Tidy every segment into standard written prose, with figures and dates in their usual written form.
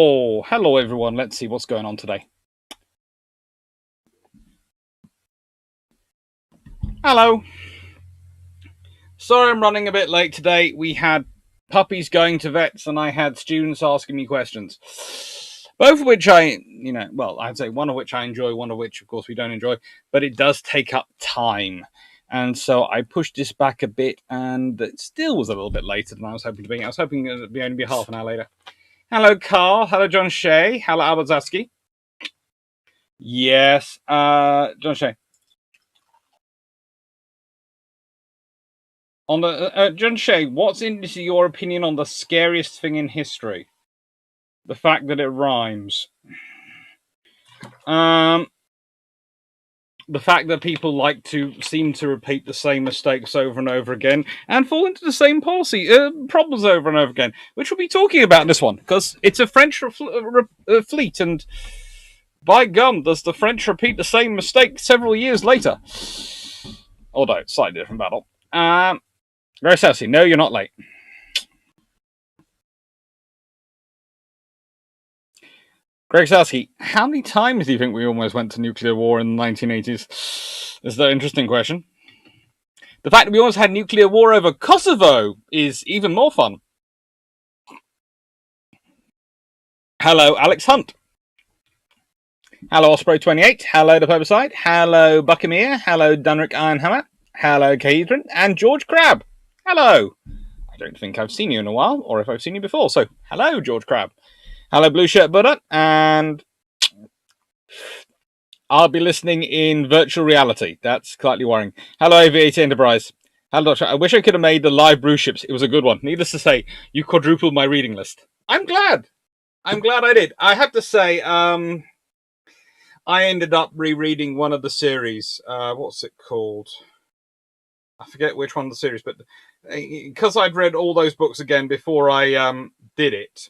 Oh, hello everyone. Let's see what's going on today. Hello. Sorry I'm running a bit late today. We had puppies going to vets and I had students asking me questions. Both of which I'd say one of which I enjoy, one of which, of course, we don't enjoy, but it does take up time. And so I pushed this back a bit, and it still was a little bit later than I was hoping to be. I was hoping it would only be half an hour later. Hello, Carl. Hello, John Shea. Hello, Albert Zasky. Yes, John Shea. On the John Shea, what's your opinion on the scariest thing in history? The fact that it rhymes. The fact that people seem to repeat the same mistakes over and over again and fall into the same problems over and over again, which we'll be talking about in this one, because it's a French fleet, and by gum, does the French repeat the same mistake several years later. Although it's slightly different battle. Very sassy. No, you're not late. Greg Sasky, how many times do you think we almost went to nuclear war in the 1980s? This is an interesting question. The fact that we almost had nuclear war over Kosovo is even more fun. Hello, Alex Hunt. Hello, Osprey28. Hello, The Plebiscite. Hello, Buccaneer. Hello, Dunrick Ironhammer. Hello, Cadron. And George Crab. Hello. I don't think I've seen you in a while, or if I've seen you before. So, hello, George Crab. Hello, Blue Shirt Buddha, and I'll be listening in virtual reality. That's slightly worrying. Hello, AV8 Enterprise. Hello, Doctor. I wish I could have made the live brew ships. It was a good one. Needless to say, you quadrupled my reading list. I'm glad. I'm glad I did. I have to say, I ended up rereading one of the series. What's it called? I forget which one of the series, but because I'd read all those books again before I did it,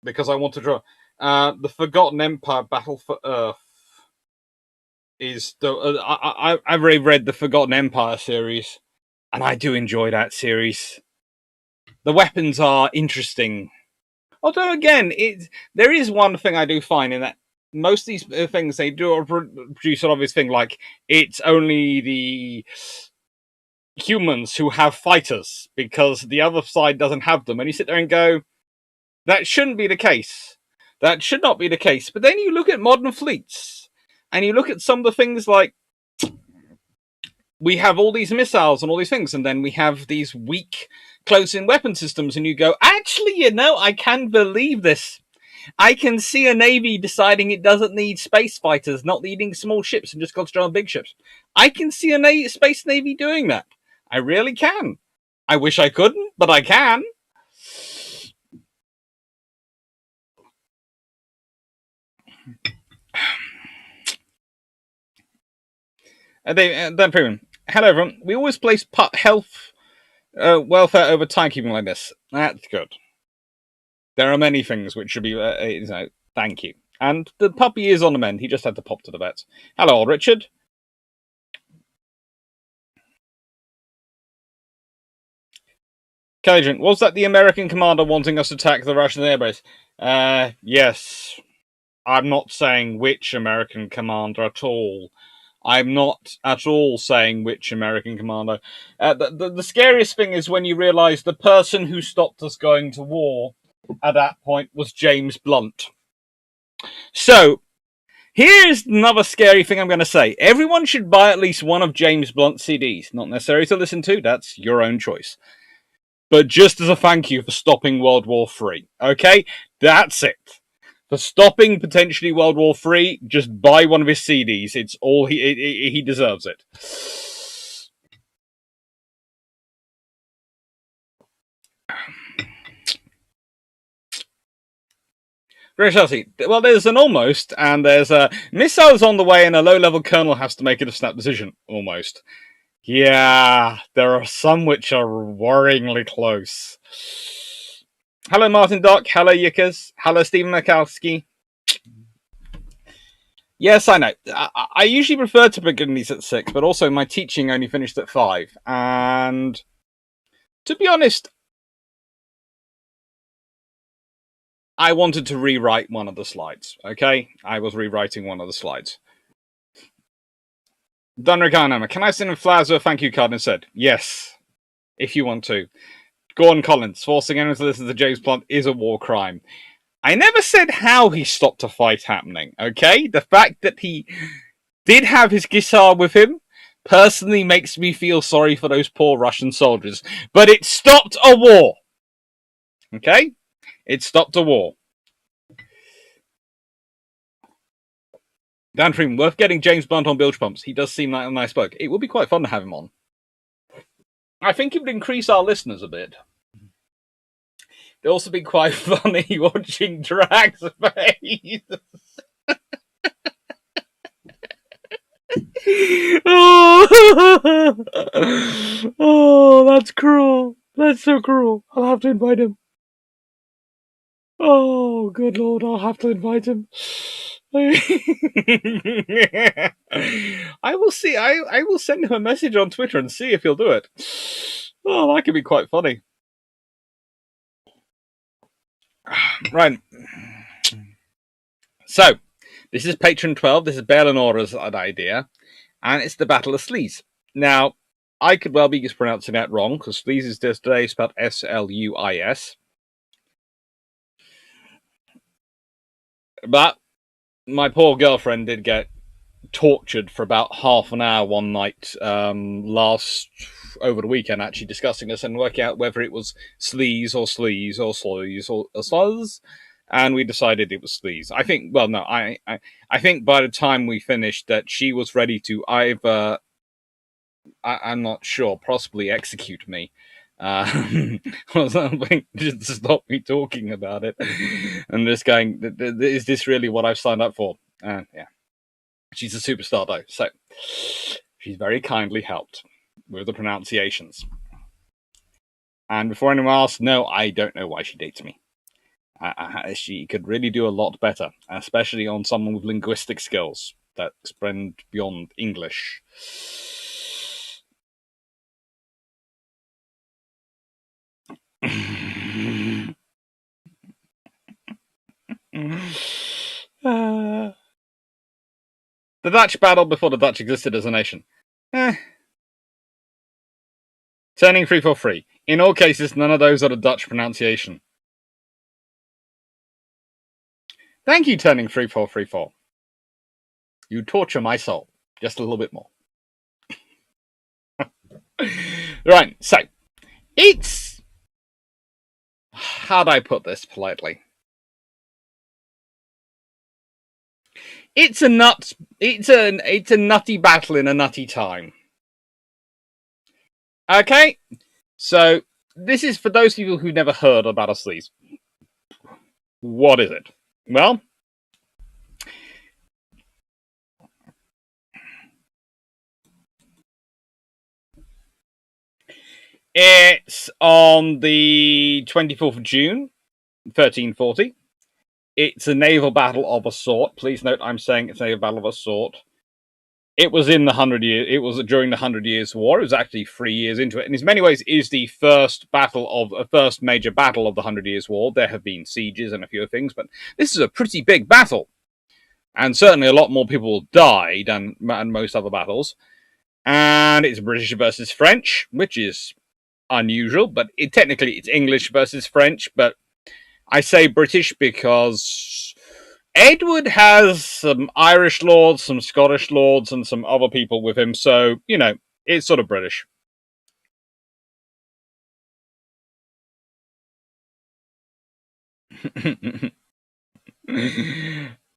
because I want to draw the Forgotten Empire Battle for Earth is the I've already read the Forgotten Empire series, and I do enjoy that series. The weapons are interesting, although again, there is one thing I do find in that most of these things they do produce an obvious thing, like it's only the humans who have fighters because the other side doesn't have them, and you sit there and go, that shouldn't be the case. That should not be the case. But then you look at modern fleets, and you look at some of the things like, we have all these missiles and all these things, and then we have these weak close-in weapon systems, and you go, actually, I can believe this. I can see a navy deciding it doesn't need space fighters, not needing small ships, and just concentrate on big ships. I can see a space navy doing that. I really can. I wish I couldn't, but I can. Hello everyone. We always place health, welfare over timekeeping like this. That's good. There are many things which should be, thank you. And the puppy is on the mend. He just had to pop to the vet. Hello, old Richard. Cajun, was that the American commander wanting us to attack the Russian airbase? Yes. I'm not saying which American commander at all. I'm not at all saying which American commander. The scariest thing is when you realise the person who stopped us going to war at that point was James Blunt. So, here's another scary thing I'm going to say. Everyone should buy at least one of James Blunt's CDs. Not necessary to listen to, that's your own choice. But just as a thank you for stopping World War III. Okay? That's it. For stopping potentially World War III, just buy one of his CDs. It's all he deserves it. Very Chelsea. Well, there's an almost, and there's a missiles on the way, and a low-level colonel has to make a snap decision. Almost. Yeah, there are some which are worryingly close. Hello, Martin Dock. Hello, Yickers. Hello, Stephen Mikowski. Yes, I know. I usually prefer to begin these at 6, but also my teaching only finished at 5. And to be honest, I wanted to rewrite one of the slides. Okay, I was rewriting one of the slides. Dunriganama, can I send him flowers or a thank you card instead? Yes, if you want to. Gordon Collins, forcing anyone to listen to James Blunt is a war crime. I never said how he stopped a fight happening, okay? The fact that he did have his guitar with him personally makes me feel sorry for those poor Russian soldiers. But it stopped a war. Okay? It stopped a war. Dan Freeman, worth getting James Blunt on bilge pumps. He does seem like a nice bloke. It would be quite fun to have him on. I think it would increase our listeners a bit. It'd also be quite funny watching Drag's face. Oh, that's cruel. That's so cruel. I'll have to invite him. Oh, good Lord, I'll have to invite him. I will see. I will send him a message on Twitter and see if he'll do it. Oh, that could be quite funny. Right. So, this is Patron 12. This is Bale and Aura's idea. And it's the Battle of Sluys. Now, I could well be just pronouncing that wrong, because Sluys is today spelled S-L-U-I-S. But my poor girlfriend did get tortured for about half an hour one night over the weekend, actually discussing this and working out whether it was Sleaze or Sleaze or Sluys or Sluz, and we decided it was Sleaze. I think, well, no, I think by the time we finished that she was ready to either, I'm not sure, possibly execute me, or something, just to stop me talking about it, and just going, is this really what I've signed up for? Yeah. She's a superstar, though, so she's very kindly helped with the pronunciations. And before anyone asks, no, I don't know why she dates me. She could really do a lot better, especially on someone with linguistic skills that extend beyond English. The Dutch battled before the Dutch existed as a nation. Turning 343. In all cases, none of those are the Dutch pronunciation. Thank you, Turning 3434. You torture my soul just a little bit more. Right, so it's, how'd I put this politely? It's a nutty battle in a nutty time. Okay, so this is for those people who never heard of Battle of Sluys. What is it? Well, it's on the 24th of June, 1340. It's a naval battle of a sort. Please note, I'm saying it's a naval battle of a sort. It was in the 100 years. It was during the 100 Years' War. It was actually 3 years into it, and in many ways is the first major battle of the 100 Years' War. There have been sieges and a few things, but this is a pretty big battle, and certainly a lot more people died than most other battles. And it's British versus French, which is unusual, but technically it's English versus French. But I say British because Edward has some Irish lords, some Scottish lords, and some other people with him, so, you know, it's sort of British.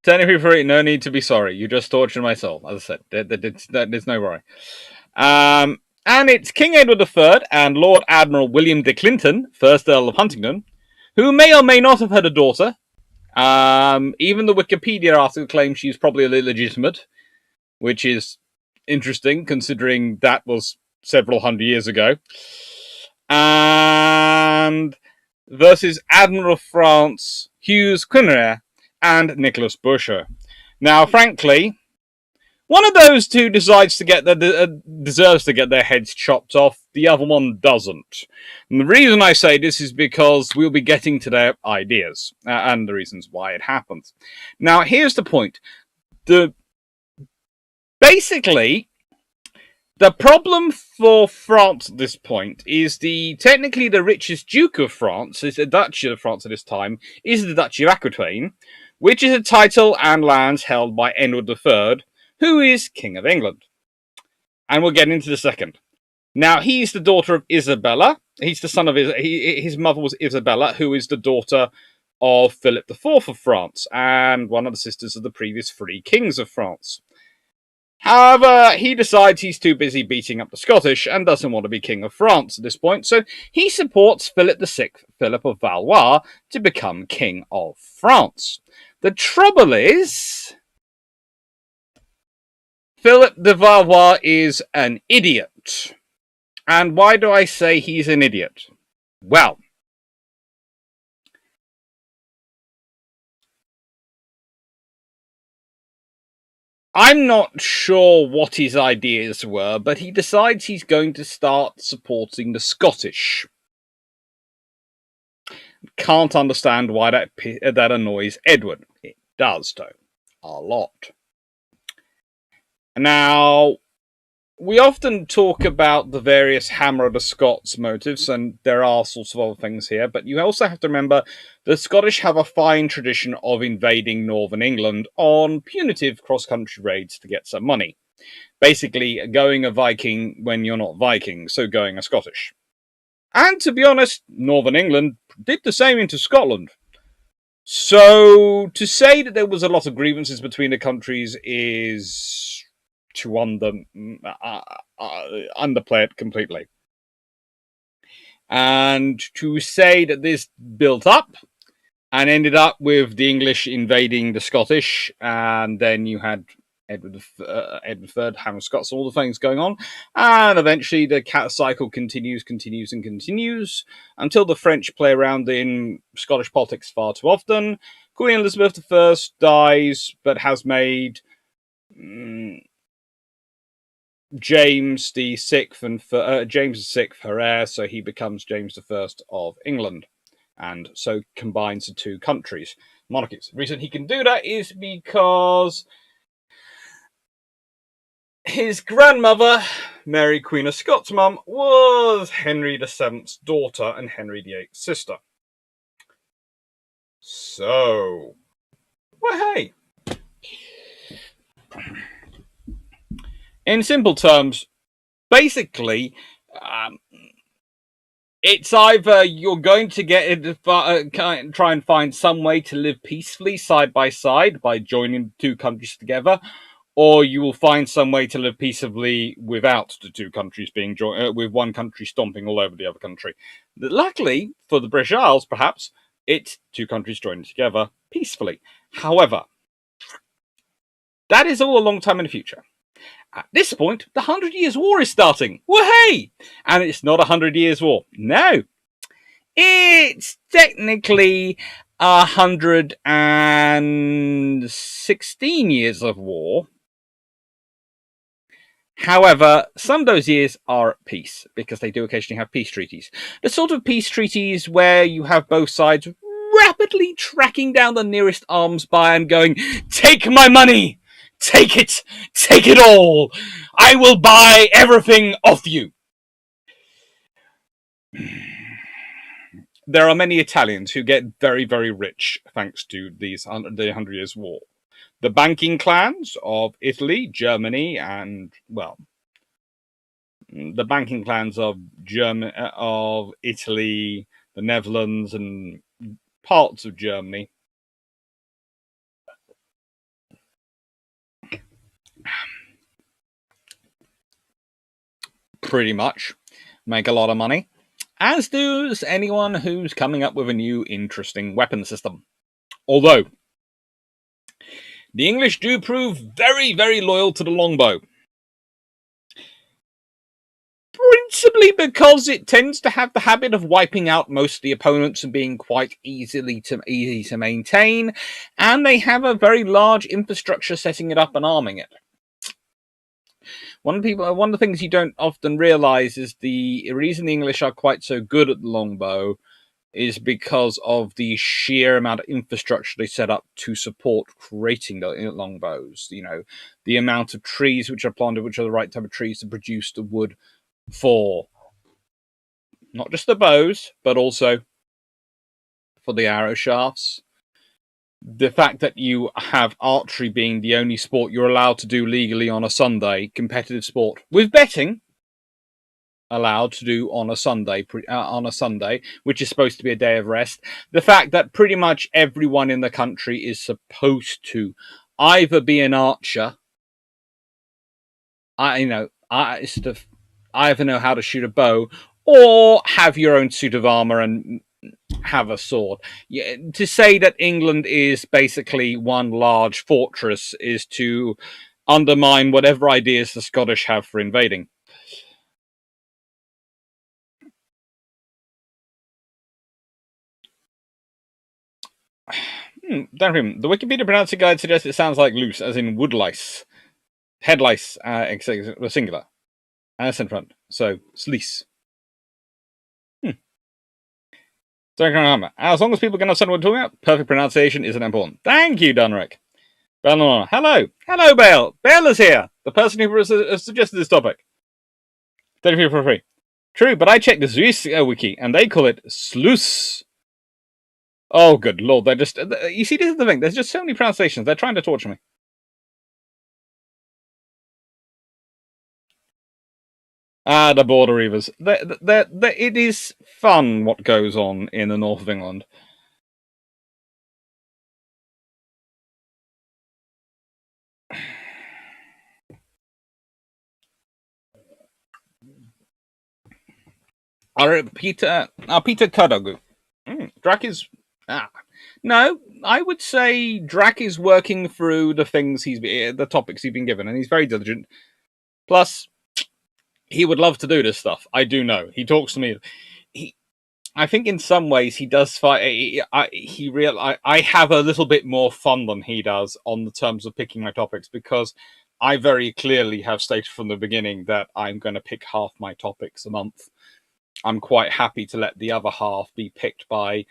Technically, no need to be sorry. You just tortured my soul. As I said, there's no worry. And it's King Edward III and Lord Admiral William de Clinton, 1st Earl of Huntingdon, who may or may not have had a daughter. Even the Wikipedia article claims she's probably illegitimate, which is interesting considering that was several hundred years ago. And versus Admiral of France Hughes Quineray and Nicholas Busher. Now, frankly, one of those two deserves to get their heads chopped off. the other one doesn't. And the reason I say this is because we'll be getting to their ideas and the reasons why it happens. Now, here's the point. Basically, the problem for France at this point is technically the richest Duke of France, is the Duchy of France at this time, is the Duchy of Aquitaine, which is a title and lands held by Edward III, who is King of England. And we'll get into the second. Now, he's the daughter of Isabella. He's the son of his mother was Isabella, who is the daughter of Philip IV of France, and one of the sisters of the previous 3 kings of France. However, he decides he's too busy beating up the Scottish and doesn't want to be King of France at this point, so he supports Philip VI, Philip of Valois, to become King of France. The trouble is, Philip de Valois is an idiot. And why do I say he's an idiot? Well, I'm not sure what his ideas were, but he decides he's going to start supporting the Scottish. Can't understand why that annoys Edward. It does, though. A lot. Now, we often talk about the various Hammer of the Scots motives, and there are sorts of other things here, but you also have to remember the Scottish have a fine tradition of invading northern England on punitive cross-country raids to get some money. Basically, going a Viking when you're not Viking, so going a Scottish. And to be honest, northern England did the same into Scotland. So, to say that there was a lot of grievances between the countries is to underplay it completely. And to say that this built up and ended up with the English invading the Scottish, and then you had Edward III, Hammer of Scots, all the things going on, and eventually the cycle continues until the French play around in Scottish politics far too often. Queen Elizabeth I dies, but has made James VI her heir, so he becomes James I of England, and so combines the 2 monarchies. The reason he can do that is because his grandmother, Mary Queen of Scots' mum, was Henry VII's daughter and Henry VIII's sister. So, well, hey. In simple terms, basically, it's either you're going to try and find some way to live peacefully side by side by joining the 2 countries together, or you will find some way to live peaceably without the 2 countries being joined, with one country stomping all over the other country. Luckily, for the British Isles, perhaps, it's 2 countries joining together peacefully. However, that is all a long time in the future. At this point, the 100 Years' War is starting. Wahey! And it's not 100 Years' War. No. It's technically 116 years of war. However, some of those years are at peace, because they do occasionally have peace treaties. The sort of peace treaties where you have both sides rapidly tracking down the nearest arms buyer and going, "Take my money! Take it! Take it all! I will buy everything off you!" There are many Italians who get very, very rich thanks to the 100 Years' War. The banking clans of Italy, Germany, and, well, the banking clans of Italy, the Netherlands, and parts of Germany pretty much make a lot of money, as does anyone who's coming up with a new interesting weapon system. Although, the English do prove very, very loyal to the longbow. Principally because it tends to have the habit of wiping out most of the opponents and being quite easy to maintain, and they have a very large infrastructure setting it up and arming it. One of the things you don't often realize is the reason the English are quite so good at the longbow is because of the sheer amount of infrastructure they set up to support creating the longbows. The amount of trees which are planted, which are the right type of trees to produce the wood for not just the bows, but also for the arrow shafts. The fact that you have archery being the only sport you're allowed to do legally on a Sunday, competitive sport, with betting allowed to do on a Sunday, which is supposed to be a day of rest. The fact that pretty much everyone in the country is supposed to either be an archer, either know how to shoot a bow, or have your own suit of armor and have a sword. To say that England is basically one large fortress is to undermine whatever ideas the Scottish have for invading. The Wikipedia pronunciation guide suggests it sounds like loose, as in woodlice. Head lice, singular. S in front. So, sleece. As long as people can understand what we're talking about, perfect pronunciation isn't important. Thank you, Dunrick. Hello. Hello, Bale. Bale is here. The person who suggested this topic. 30 for free. True, but I checked the Swiss wiki, and they call it sluice. Oh, good lord. They're just... You see, this is the thing. There's just so many pronunciations. They're trying to torture me. The border reavers. It is fun what goes on in the north of England. Peter Kadogu. Drac is... No, I would say Drac is working through the topics he's been given, and he's very diligent. Plus, he would love to do this stuff. I do know. He talks to me. I think in some ways he does fight. I have a little bit more fun than he does on the terms of picking my topics, because I very clearly have stated from the beginning that I'm going to pick half my topics a month. I'm quite happy to let the other half be picked by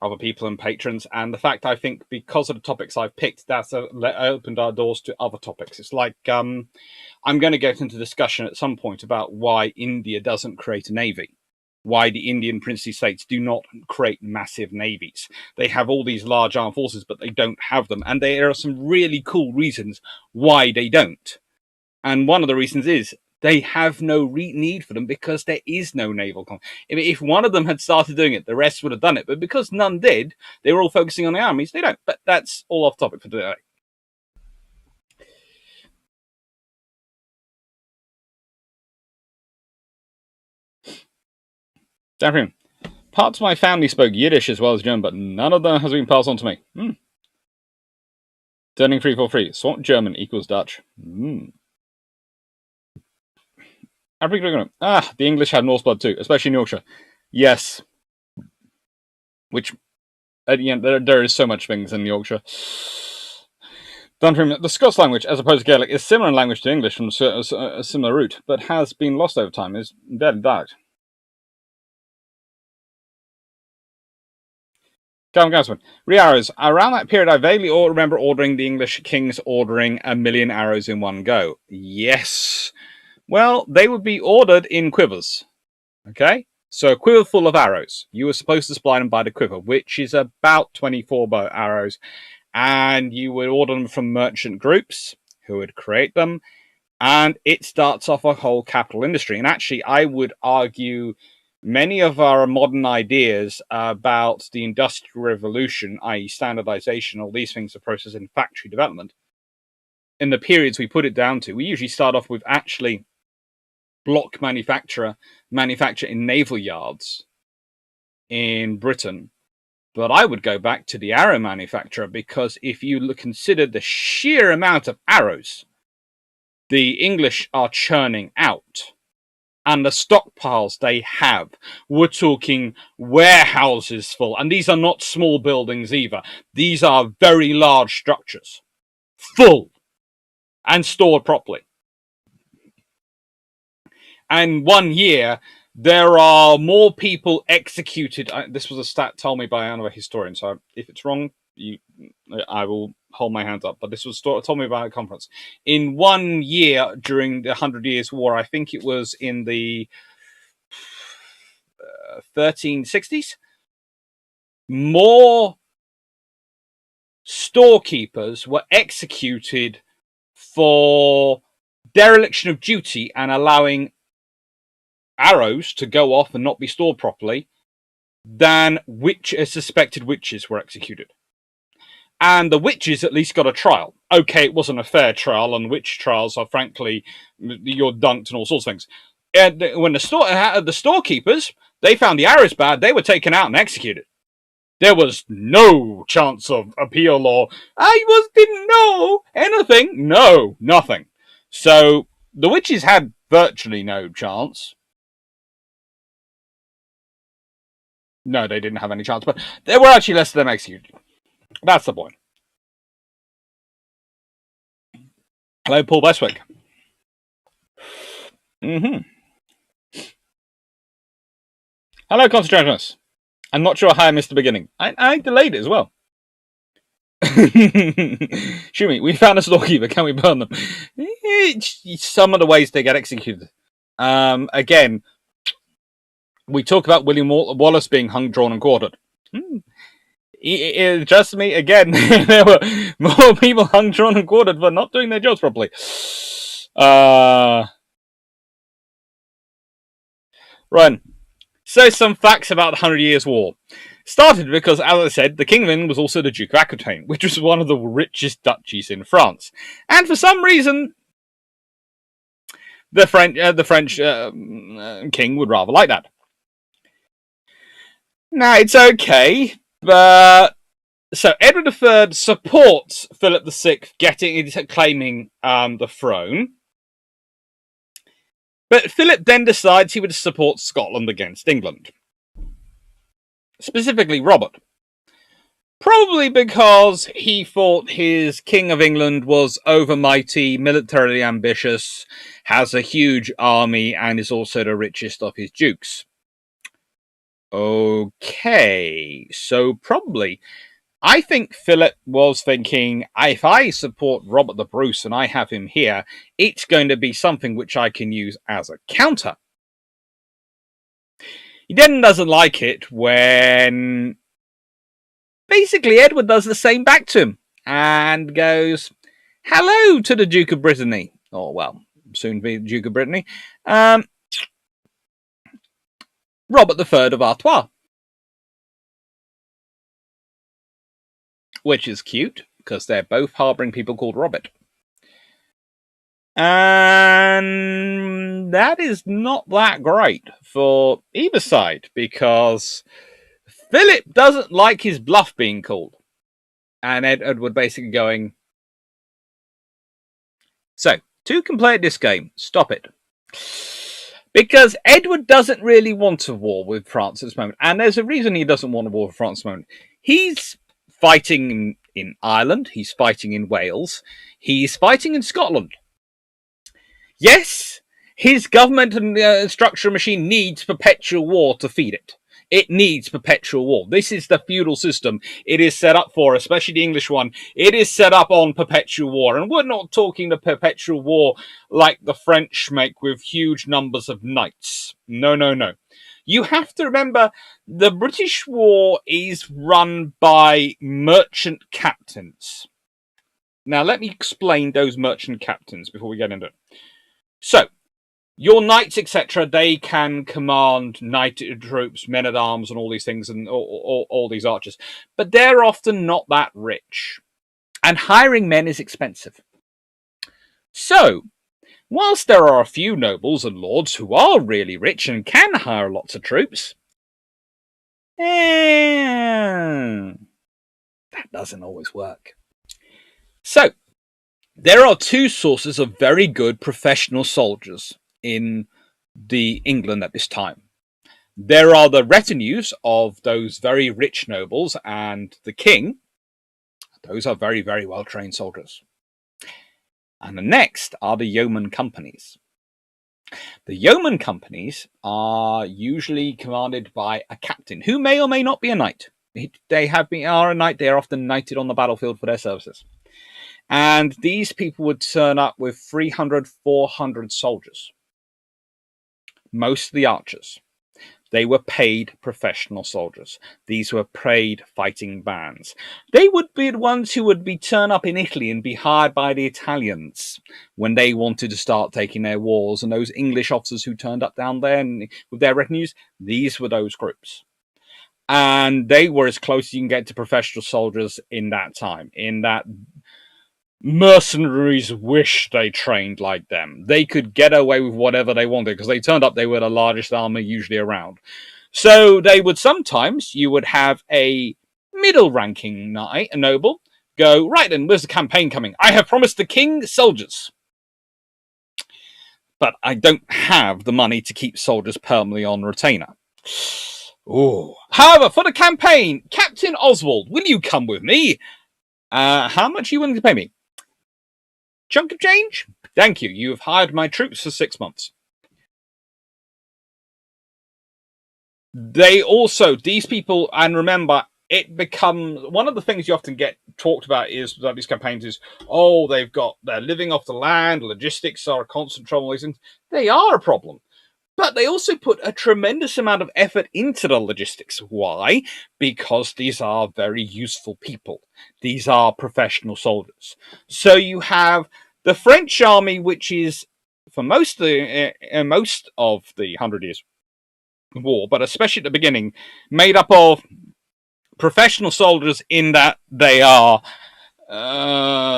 other people and patrons, and the fact I think because of the topics I've picked, that's opened our doors to other topics. It's like I'm going to get into discussion at some point about why India doesn't create a navy, why the Indian princely states do not create massive navies. They have all these large armed forces, but they don't have them, and there are some really cool reasons why they don't. And one of the reasons is they have no need for them because there is no naval conflict. If one of them had started doing it, the rest would have done it. But because none did, they were all focusing on the armies. They don't. But that's all off topic for today. Darren, parts of my family spoke Yiddish as well as German, but none of them has been passed on to me. Turning 343. Swamp German equals Dutch. The English had Norse blood too, especially in Yorkshire. Yes. Which, at the end, there is so much things in Yorkshire. The Scots language, as opposed to Gaelic, is similar in language to English from a similar root, but has been lost over time. Is dead dialect. Calvin Gausman. Re-arrows. Around that period, I vaguely remember ordering the English kings ordering 1,000,000 arrows in one go. Yes. Well, they would be ordered in quivers. Okay? So a quiver full of arrows. You were supposed to supply them by the quiver, which is about 24 bow arrows. And you would order them from merchant groups who would create them. And it starts off a whole capital industry. And actually, I would argue many of our modern ideas about the Industrial Revolution, i.e. standardization, all these things are processed in factory development. In the periods we put it down to, we usually start off with actually block manufacture in naval yards in Britain. But I would go back to the arrow manufacturer, because if you consider the sheer amount of arrows the English are churning out and the stockpiles they have, we're talking warehouses full. And these are not small buildings either. These are very large structures, full and stored properly. And 1 year, there are more people executed. This was a stat told me by another historian, so if it's wrong, I will hold my hands up. But this was told me by a conference. In 1 year during the 100 Years' War, I think it was in the 1360s, more storekeepers were executed for dereliction of duty and allowing arrows to go off and not be stored properly than suspected witches were executed. And the witches at least got a trial. Okay, it wasn't a fair trial, and witch trials are frankly, you're dunked and all sorts of things. And when the storekeepers, they found the arrows bad, they were taken out and executed. There was no chance of appeal or didn't know anything. No, nothing. So the witches had virtually no chance. No, they didn't have any chance, but there were actually less of them executed. That's the point. Hello, Paul Bestwick. Hello, Concentrationist. I'm not sure how I missed the beginning. I delayed it as well. Shumi, we found a storekeeper. Can we burn them? Some of the ways they get executed. Again, we talk about William Wallace being hung, drawn, and quartered. Just me again. There were more people hung, drawn, and quartered for not doing their jobs properly. Run. So some facts about the 100 Years' War. Started because, as I said, the King of England was also the Duke of Aquitaine, which was one of the richest duchies in France. And for some reason, the French king would rather like that. Now, it's okay, but... So, Edward III supports Philip VI claiming the throne. But Philip then decides he would support Scotland against England. Specifically Robert. Probably because he thought his King of England was overmighty, militarily ambitious, has a huge army, and is also the richest of his dukes. Okay, so probably... I think Philip was thinking, if I support Robert the Bruce and I have him here, it's going to be something which I can use as a counter. He then doesn't like it when basically Edward does the same back to him and goes, hello to the Duke of Brittany. Or, well, soon be the Duke of Brittany. Robert III of Artois. Which is cute, because they're both harbouring people called Robert. And that is not that great for either side, because Philip doesn't like his bluff being called. And Edward basically going, so, to complete this game, stop it. Because Edward doesn't really want a war with France at this moment. And there's a reason he doesn't want a war with France at this moment. He's fighting in Ireland, he's fighting in Wales, he's fighting in Scotland. Yes, his government and structure machine needs perpetual war to feed it. It needs perpetual war. This is the feudal system it is set up for, especially the English one. It is set up on perpetual war. And we're not talking the perpetual war like the French make with huge numbers of knights. No, no, no. You have to remember, the British war is run by merchant captains. Now, let me explain those merchant captains before we get into it. So, your knights, etc., they can command knight troops, men-at-arms, and all these things, and all these archers. But they're often not that rich. And hiring men is expensive. So, whilst there are a few nobles and lords who are really rich and can hire lots of troops, that doesn't always work. So, there are two sources of very good professional soldiers in the England at this time. There are the retinues of those very rich nobles and the king. Those are very, very well-trained soldiers. And the next are the yeoman companies. The yeoman companies are usually commanded by a captain who may or may not be a knight. They are a knight. They are often knighted on the battlefield for their services. And these people would turn up with 300, 400 soldiers, mostly archers. They were paid professional soldiers. These were paid fighting bands. They would be the ones who would be turn up in Italy and be hired by the Italians when they wanted to start taking their wars. And those English officers who turned up down there with their retinues, these were those groups. And they were as close as you can get to professional soldiers in that time, in that mercenaries wish they trained like them. They could get away with whatever they wanted because they turned up, they were the largest army usually around. So they would sometimes, you would have a middle ranking knight, a noble, go, right then, where's the campaign coming? I have promised the king soldiers. But I don't have the money to keep soldiers permanently on retainer. Ooh. However, for the campaign, Captain Oswald, will you come with me? How much are you willing to pay me? Chunk of change? Thank you. You have hired my troops for 6 months. They also, these people, and remember, it becomes one of the things you often get talked about is that these campaigns is, oh, they're living off the land, logistics are a constant trouble. These things, they are a problem. But they also put a tremendous amount of effort into the logistics. Why? Because these are very useful people. These are professional soldiers. So you have the French army, which is for most of the 100 Years' War, but especially at the beginning, made up of professional soldiers in that they are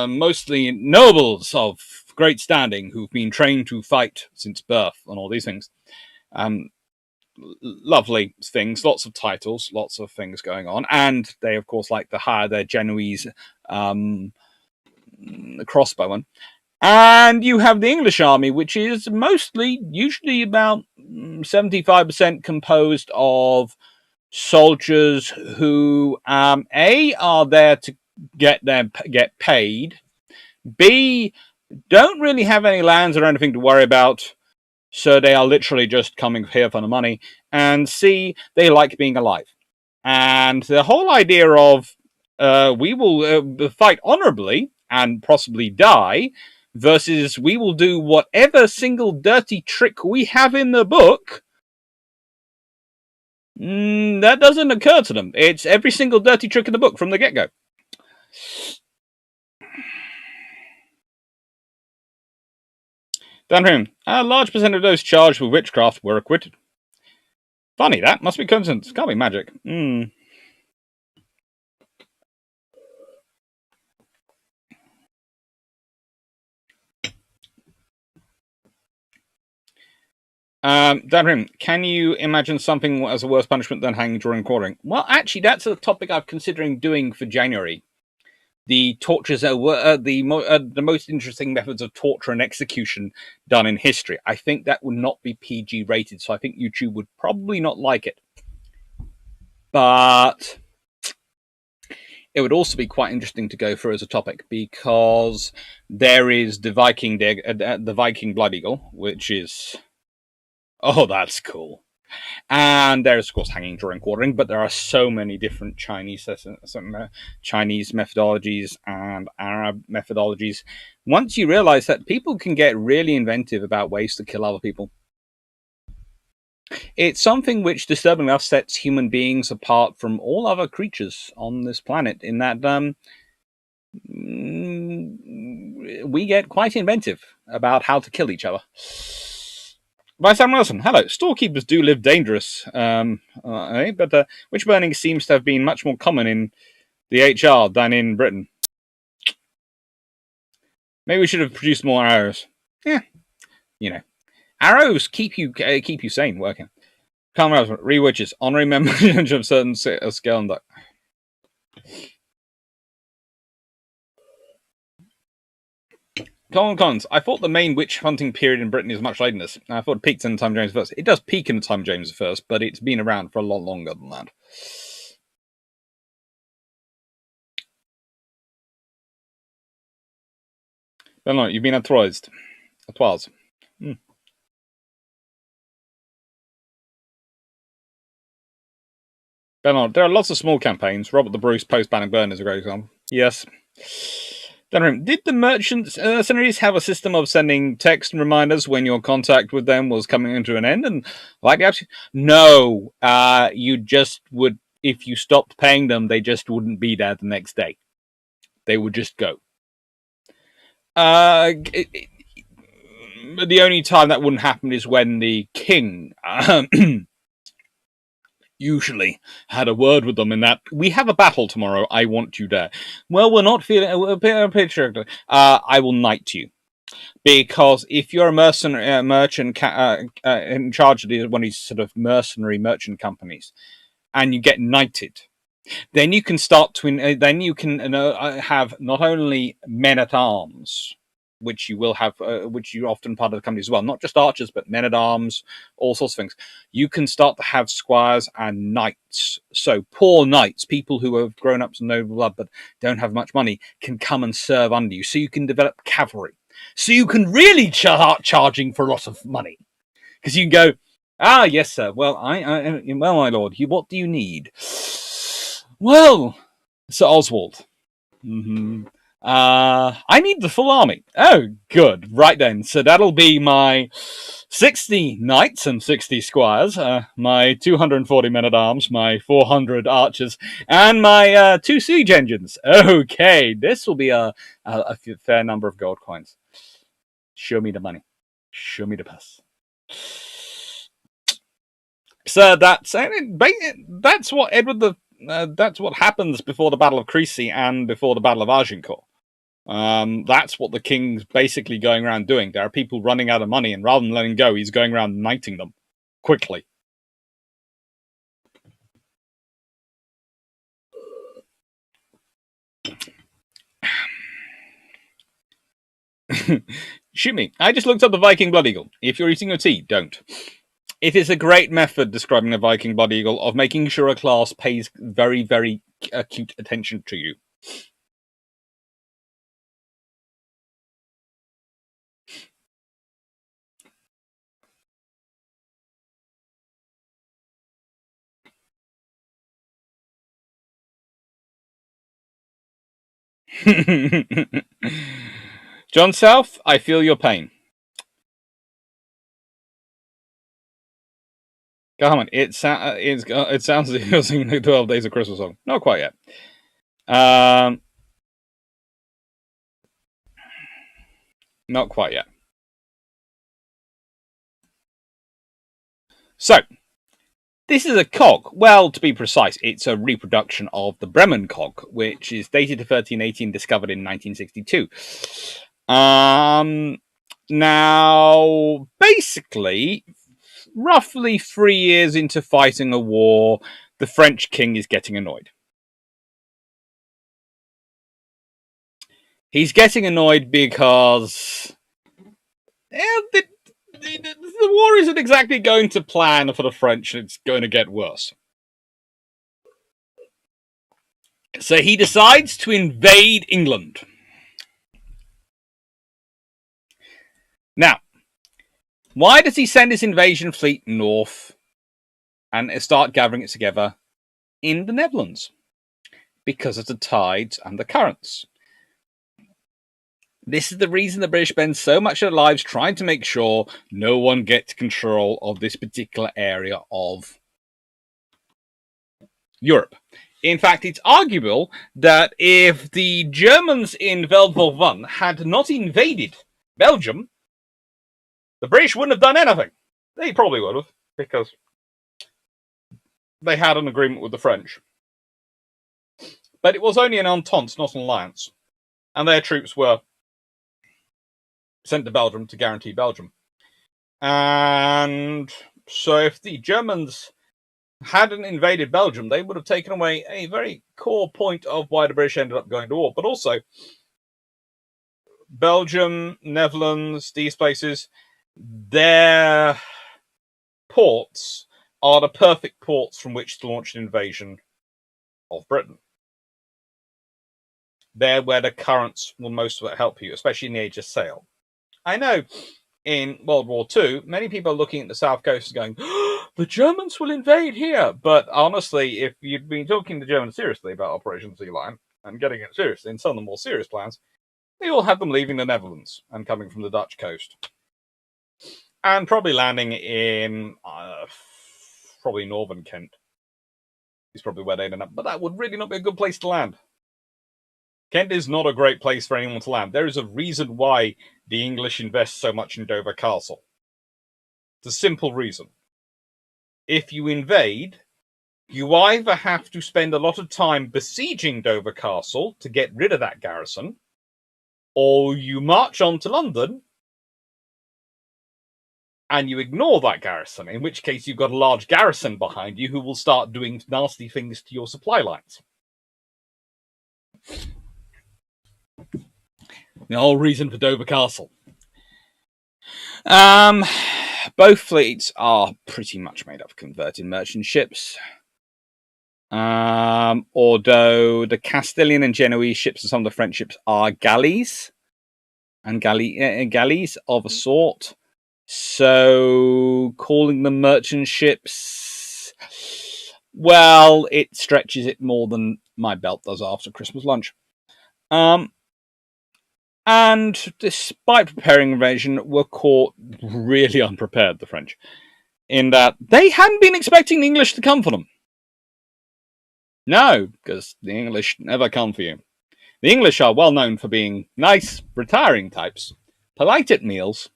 mostly nobles of great standing who've been trained to fight since birth and all these things. Lovely things, lots of titles, lots of things going on, and they of course like to hire their Genoese crossbowmen. And you have the English army, which is mostly, usually about 75% composed of soldiers who A, are there to get paid, B, don't really have any lands or anything to worry about, so they are literally just coming here for the money, and C, they like being alive. And the whole idea of we will fight honorably and possibly die versus we will do whatever single dirty trick we have in the book, that doesn't occur to them. It's every single dirty trick in the book from the get-go. Downhome, a large percent of those charged with witchcraft were acquitted. Funny, that must be coincidence. Can't be magic. Danrim, can you imagine something as a worse punishment than hanging during quartering? Well, actually, that's a topic I'm considering doing for January. The tortures are the most interesting methods of torture and execution done in history. I think that would not be PG rated, so I think YouTube would probably not like it. But it would also be quite interesting to go through as a topic because there is the Viking Blood Eagle, which is, oh, that's cool. And there's, of course, hanging, drawing, quartering, but there are so many different Chinese methodologies and Arab methodologies. Once you realize that people can get really inventive about ways to kill other people, it's something which, disturbingly enough, sets human beings apart from all other creatures on this planet, in that we get quite inventive about how to kill each other. By Sam Wilson, hello. Storekeepers do live dangerous, but witch burning seems to have been much more common in the HR than in Britain. Maybe we should have produced more arrows. Yeah, arrows keep you sane working. Comrades, re-witches, honorary members of certain skill and duck. Cons. I thought the main witch hunting period in Britain is much later than this. I thought it peaked in the time of James I. It does peak in the time of James I, but it's been around for a lot longer than that. But no, you've been authorized. Bernard, there are lots of small campaigns. Robert the Bruce post-banning burn is a great example. Yes. Did the mercenaries have a system of sending text reminders when your contact with them was coming into an end? And like, no, you just would, if you stopped paying them, they just wouldn't be there the next day. They would just go. The only time that wouldn't happen is when the king usually had a word with them in that, we have a battle tomorrow, I want you there. Well, we're not feeling I will knight you. Because if you're a mercenary merchant in charge of one of these sort of mercenary merchant companies, and you get knighted, then you can start to then you can have not only men at arms, which you will have, which you're often part of the company as well, not just archers, but men at arms, all sorts of things. You can start to have squires and knights. So poor knights, people who have grown up to noble blood but don't have much money, can come and serve under you. So you can develop cavalry. So you can really start charging for a lot of money, because you can go, yes, sir. Well, well, my lord, what do you need? Well, Sir Oswald. I need the full army. Oh, good. Right then. So that'll be my 60 knights and 60 squires, my 240 men-at-arms, my 400 archers, and my 2 siege engines. Okay, this will be a fair number of gold coins. Show me the money. Show me the purse. So that's what Edward the that's what happens before the Battle of Crecy and before the Battle of Agincourt. That's what the king's basically going around doing. There are people running out of money, and rather than letting go, he's going around knighting them quickly. Shoot me. I just looked up the Viking Blood Eagle. If you're eating your tea, don't. It is a great method, describing the Viking Blood Eagle, of making sure a class pays very, very acute attention to you. John South, I feel your pain. Come on, it sounds as if you're singing the 12 Days of Christmas song. Not quite yet. Not quite yet. So, this is a cog. Well, to be precise, it's a reproduction of the Bremen cog, which is dated to 1318, discovered in 1962. Now, basically, roughly 3 years into fighting a war, the French king is getting annoyed. He's getting annoyed because the war isn't exactly going to plan for the French, and it's going to get worse. So he decides to invade England. Now, why does he send his invasion fleet north and start gathering it together in the Netherlands? Because of the tides and the currents. This is the reason the British spend so much of their lives trying to make sure no one gets control of this particular area of Europe. In fact, it's arguable that if the Germans in World War I had not invaded Belgium, the British wouldn't have done anything. They probably would have, because they had an agreement with the French. But it was only an entente, not an alliance. And their troops were sent to Belgium to guarantee Belgium. And so if the Germans hadn't invaded Belgium, they would have taken away a very core point of why the British ended up going to war. But also, Belgium, Netherlands, these places, their ports are the perfect ports from which to launch an invasion of Britain. They're where the currents will most help you, especially in the age of sail. I know in World War II, many people are looking at the south coast and going, the Germans will invade here. But honestly, if you'd been talking to Germans seriously about Operation Sea Lion and getting it seriously and some of the more serious plans, they all had them leaving the Netherlands and coming from the Dutch coast. And probably landing in probably northern Kent. Is probably where they'd end up. But that would really not be a good place to land. Kent is not a great place for anyone to land. There is a reason why the English invest so much in Dover Castle. It's a simple reason. If you invade, you either have to spend a lot of time besieging Dover Castle to get rid of that garrison, or you march on to London and you ignore that garrison, in which case you've got a large garrison behind you who will start doing nasty things to your supply lines. The whole reason for Dover Castle. Both fleets are pretty much made up of converted merchant ships. Although the Castilian and Genoese ships and some of the French ships are galleys and galleys of a sort. So calling them merchant ships, well, it stretches it more than my belt does after Christmas lunch. And despite preparing invasion, were caught really unprepared, the French, in that they hadn't been expecting the English to come for them. No, because the English never come for you. The English are well known for being nice, retiring types, polite at meals,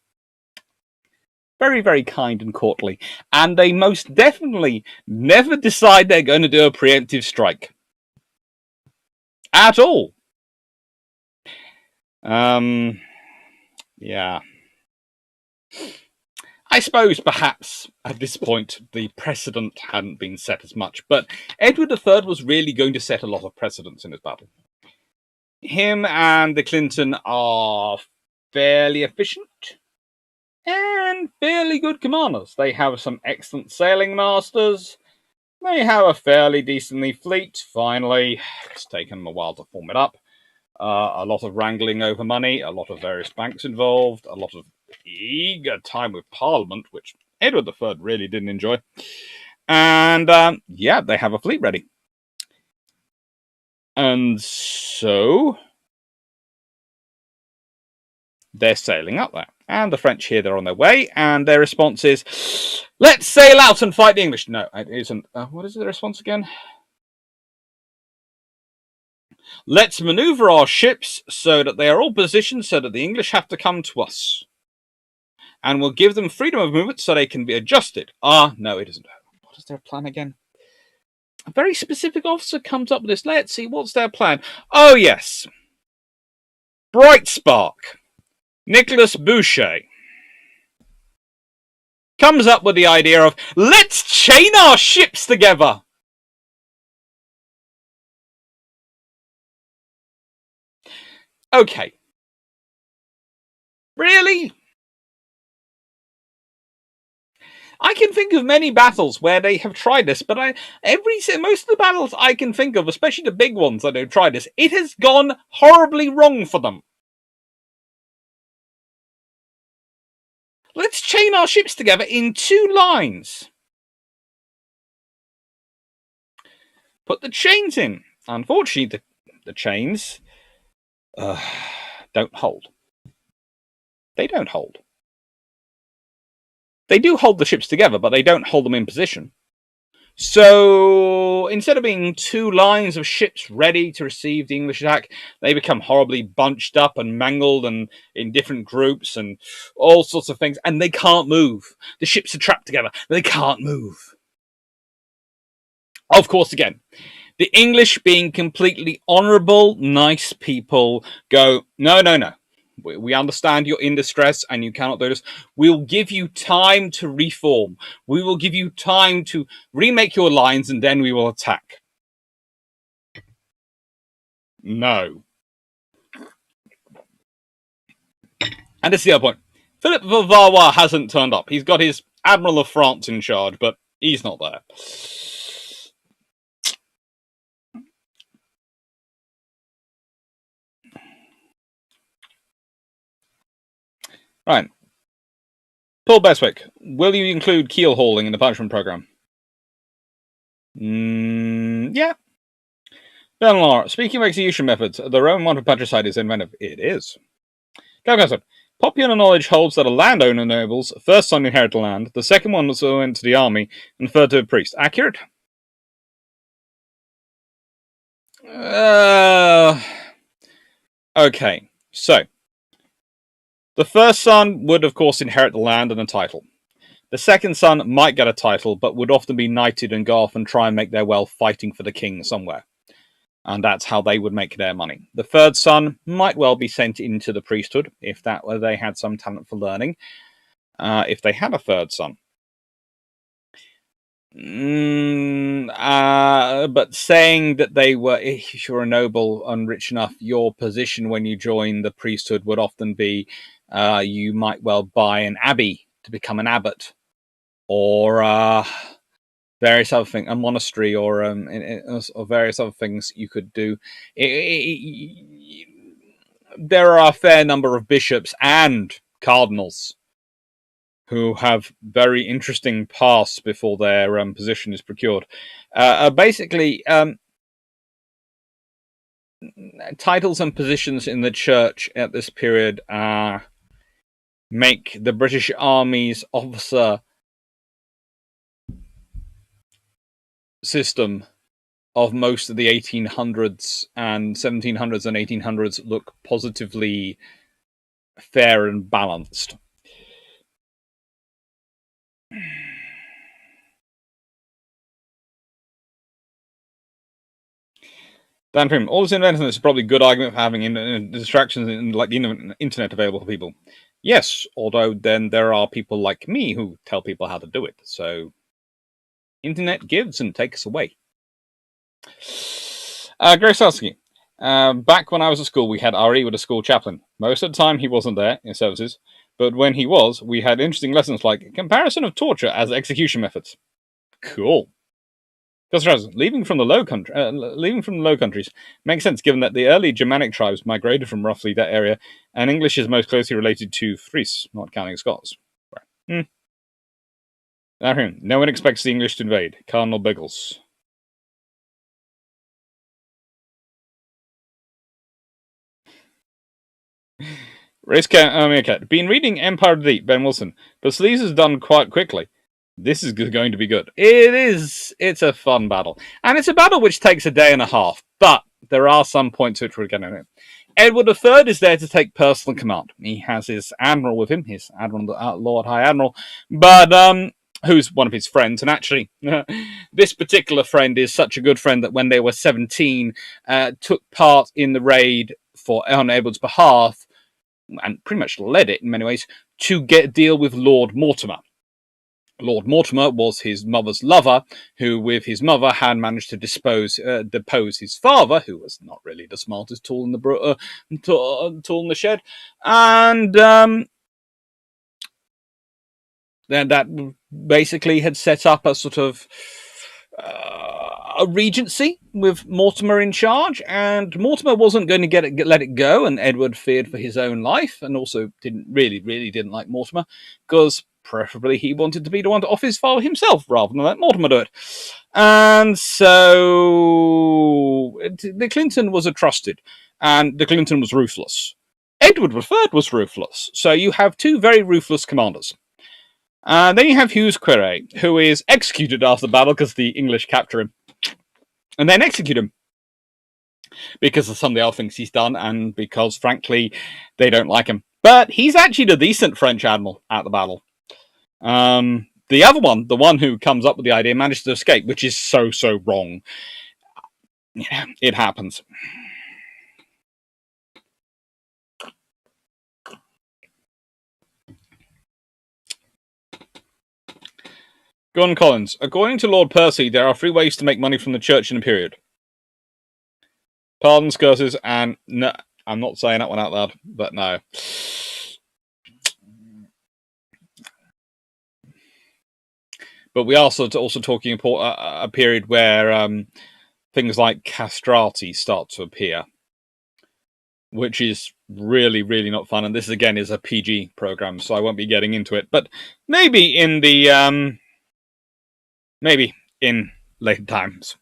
very, very kind and courtly, and they most definitely never decide they're going to do a preemptive strike. At all. Yeah. I suppose perhaps at this point the precedent hadn't been set as much, but Edward III was really going to set a lot of precedents in his battle. Him and the Clinton are fairly efficient and fairly good commanders. They have some excellent sailing masters. They have a fairly decently fleet. Finally, it's taken them a while to form it up. A lot of wrangling over money, a lot of various banks involved, a lot of eager time with Parliament, which Edward III really didn't enjoy. And yeah, they have a fleet ready. And so they're sailing up there. And the French hear they're on their way, and their response is, let's sail out and fight the English. No, it isn't. What is the response again? Let's maneuver our ships so that they are all positioned so that the English have to come to us. And we'll give them freedom of movement so they can be adjusted. No, it isn't. What is their plan again? A very specific officer comes up with this. Let's see, what's their plan? Oh, yes. Bright Spark, Nicholas Boucher, comes up with the idea of, let's chain our ships together. Okay. Really? I can think of many battles where they have tried this, but most of the battles I can think of, especially the big ones that they've tried this, it has gone horribly wrong for them. Let's chain our ships together in 2 lines. Put the chains in. Unfortunately, the chains don't hold. They don't hold. They do hold the ships together, but they don't hold them in position. So instead of being 2 lines of ships ready to receive the English attack, they become horribly bunched up and mangled and in different groups and all sorts of things, and they can't move. The ships are trapped together. They can't move. Of course, again, the English, being completely honourable, nice people, go, no, no, no. We understand you're in distress and you cannot do this. We'll give you time to reform. We will give you time to remake your lines and then we will attack. No. And this is the other point. Philip of Valois hasn't turned up. He's got his Admiral of France in charge, but he's not there. Right. Paul Beswick, will you include keel hauling in the punishment program? Yeah. Ben Law, speaking of execution methods, the Roman one for patricide is inventive. It is. Calcutta, popular knowledge holds that a landowner noble's first son inherited the land, the second one was went to the army, and the third to a priest. Accurate? Okay, so the first son would, of course, inherit the land and a title. The second son might get a title, but would often be knighted and go off and try and make their wealth fighting for the king somewhere. And that's how they would make their money. The third son might well be sent into the priesthood, if that were they had some talent for learning, if they had a third son. But saying that they were, if you're a noble and rich enough, your position when you join the priesthood would often be you might well buy an abbey to become an abbot, or various other things, a monastery, or various other things you could do. There are a fair number of bishops and cardinals who have very interesting paths before their position is procured. Basically, titles and positions in the church at this period make the British Army's officer system of most of the 1800s and 1700s and 1800s look positively fair and balanced. Dan Prim, all this inventiveness is probably a good argument for having distractions like the internet available for people. Yes, although then there are people like me who tell people how to do it. So, internet gives and takes away. Grace Selsky, back when I was at school, we had RE with a school chaplain. Most of the time, he wasn't there in services, but when he was, we had interesting lessons like comparison of torture as execution methods. Cool. Because leaving from the Low Countries makes sense, given that the early Germanic tribes migrated from roughly that area, and English is most closely related to Fries, not counting Scots. Right. No one expects the English to invade. Cardinal Biggles. Been reading Empire of the Deep, Ben Wilson, but Sluys is done quite quickly. This is going to be good. It is. It's a fun battle. And it's a battle which takes a day and a half, but there are some points which we're going to hit. Edward III is there to take personal command. He has his admiral with him, his admiral, Lord High Admiral, but who's one of his friends. And actually, this particular friend is such a good friend that when they were 17, took part in the raid on Edward's behalf, and pretty much led it in many ways, to deal with Lord Mortimer. Lord Mortimer was his mother's lover, who, with his mother, had managed to depose his father, who was not really the smartest tool in the shed, and then that basically had set up a sort of a regency with Mortimer in charge, and Mortimer wasn't going to let it go, and Edward feared for his own life, and also didn't like Mortimer, because preferably he wanted to be the one to off his father himself rather than let Mortimer do it. And so the Clinton was a trusted, and the Clinton was ruthless. Edward III was ruthless. So you have two very ruthless commanders. And then you have Hughes Quire, who is executed after the battle because the English capture him. And then execute him. Because of some of the other things he's done, and because, frankly, they don't like him. But he's actually the decent French admiral at the battle. The other one, the one who comes up with the idea, managed to escape, which is so wrong. Yeah, it happens. Gordon Collins. According to Lord Percy, there are 3 ways to make money from the church in a period. Pardons, curses, and... No, I'm not saying that one out loud, but no. But we are also talking about a period where things like castrati start to appear, which is really, really not fun. And this, again, is a PG program, so I won't be getting into it. But maybe in the maybe in later times.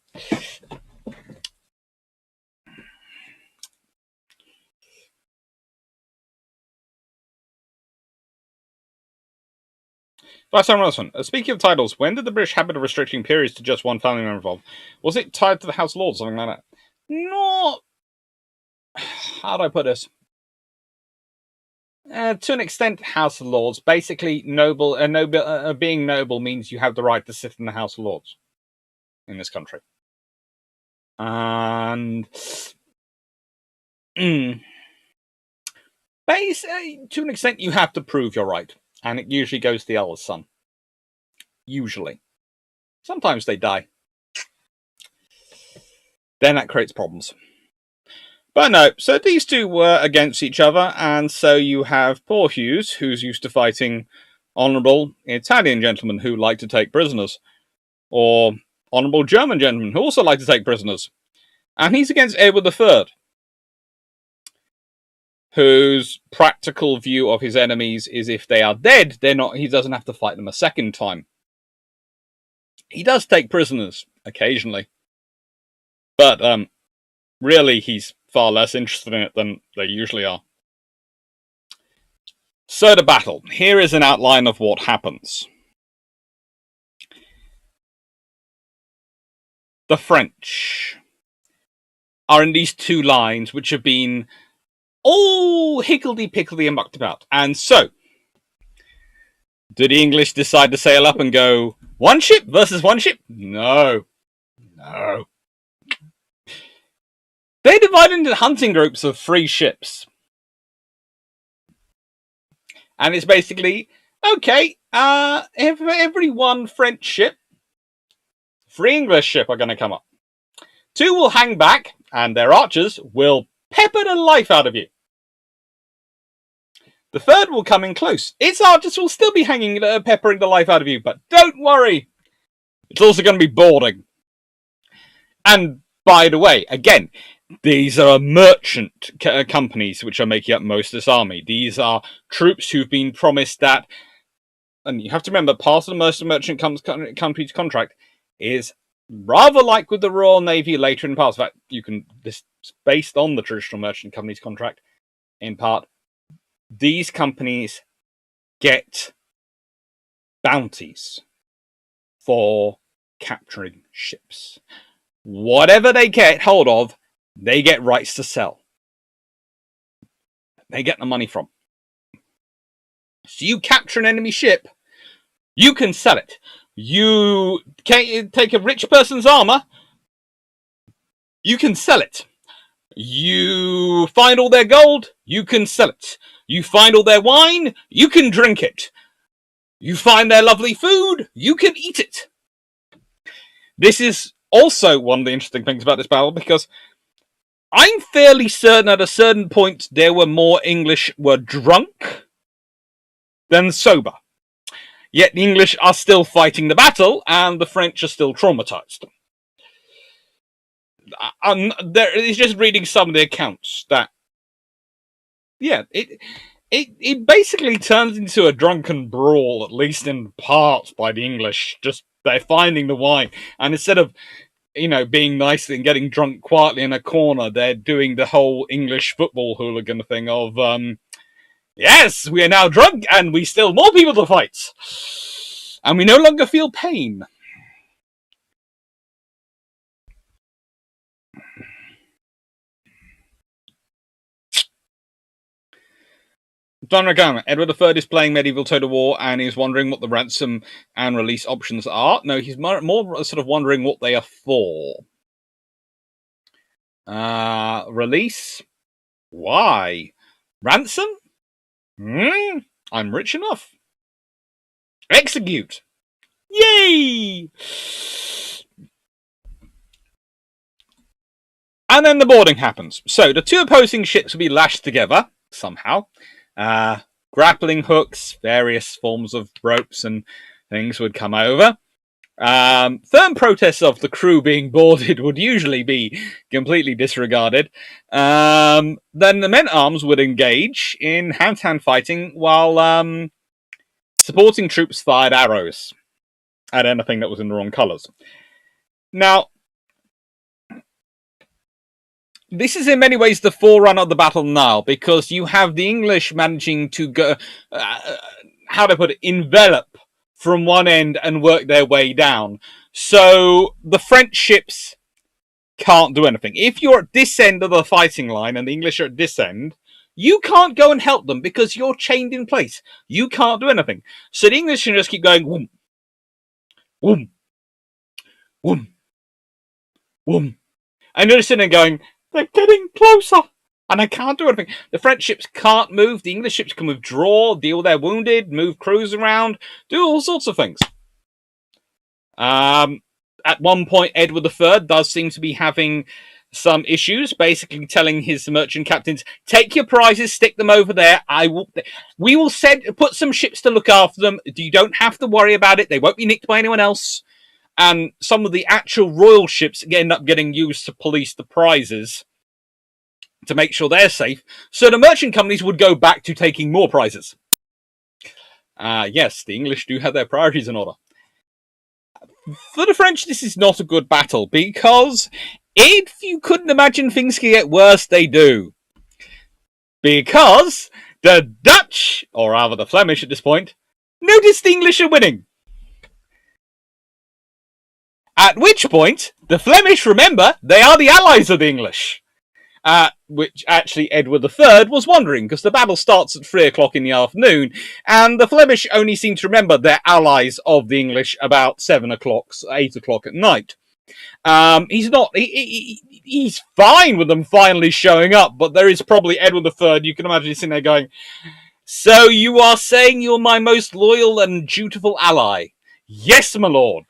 Last time, Rossman. Speaking of titles, when did the British habit of restricting periods to just one family member evolve? Was it tied to the House of Lords, something like that? Not. How do I put this? To an extent, House of Lords. Basically, being noble means you have the right to sit in the House of Lords in this country. And basically, to an extent, you have to prove you're right. And it usually goes to the eldest son. Usually. Sometimes they die. Then that creates problems. But no, so these two were against each other, and so you have poor Hughes, who's used to fighting honourable Italian gentlemen who like to take prisoners, or honourable German gentlemen who also like to take prisoners. And he's against Edward III, whose practical view of his enemies is if they are dead, he doesn't have to fight them a second time. He does take prisoners occasionally, but really he's far less interested in it than they usually are. So the battle. Here is an outline of what happens. The French are in these two lines which have been all higgledy-piggledy and mucked about. And so, do the English decide to sail up and go, one ship versus one ship? No. No. They divide into hunting groups of 3 ships. And it's basically, okay, every one French ship, 3 English ship are going to come up. 2 will hang back, and their archers will pepper the life out of you. The 3rd will come in close. Its archers will still be peppering the life out of you, but don't worry. It's also going to be boarding. And by the way, again, these are merchant companies which are making up most of this army. These are troops who've been promised that, and you have to remember, part of the most merchant company's contract is rather like with the Royal Navy later in the past. In fact, this is based on the traditional merchant company's contract in part. These companies get bounties for capturing ships. Whatever they get hold of, they get rights to sell. They get the money from. So you capture an enemy ship, you can sell it. You take a rich person's armor, you can sell it. You find all their gold, you can sell it. You find all their wine, you can drink it. You find their lovely food, you can eat it. This is also one of the interesting things about this battle, because I'm fairly certain at a certain point there were more English were drunk than sober. Yet the English are still fighting the battle, and the French are still traumatized. It's just reading some of the accounts that, yeah, it basically turns into a drunken brawl, at least in parts, by the English. Just they're finding the wine, and instead of being nice and getting drunk quietly in a corner, they're doing the whole English football hooligan thing of, yes, we are now drunk, and we still more people to fight, and we no longer feel pain. Don Ragama, Edward III is playing medieval total war, and he's wondering what the ransom and release options are. No, he's more sort of wondering what they are for. Release? Why? Ransom? I'm rich enough. Execute! Yay! And then the boarding happens. So the 2 opposing ships will be lashed together somehow. Grappling hooks, various forms of ropes and things would come over. Firm protests of the crew being boarded would usually be completely disregarded. Then the men-at-arms would engage in hand-to-hand fighting while supporting troops fired arrows at anything that was in the wrong colours. Now, this is in many ways the forerunner of the Battle of the Nile, because you have the English managing to go, how to put it, envelop from one end and work their way down. So the French ships can't do anything. If you're at this end of the fighting line and the English are at this end, you can't go and help them because you're chained in place. You can't do anything. So the English can just keep going, woom, woom, woom, woom. And you're sitting there going, they're getting closer, and I can't do anything. The French ships can't move. The English ships can withdraw, deal with their wounded, move crews around, do all sorts of things. At one point, Edward III does seem to be having some issues, basically telling his merchant captains, take your prizes, stick them over there. We will put some ships to look after them. You don't have to worry about it. They won't be nicked by anyone else. And some of the actual royal ships end up getting used to police the prizes to make sure they're safe. So the merchant companies would go back to taking more prizes. Yes, the English do have their priorities in order. For the French, this is not a good battle, because if you couldn't imagine things could get worse, they do. Because the Dutch, or rather the Flemish at this point, notice the English are winning. At which point, the Flemish remember they are the allies of the English. Which actually Edward III was wondering, because the battle starts at 3 o'clock in the afternoon, and the Flemish only seem to remember they're allies of the English about 7 o'clock, 8 o'clock at night. He's fine with them finally showing up, but there is probably Edward III, you can imagine he's sitting there going, so you are saying you're my most loyal and dutiful ally? Yes, my lord.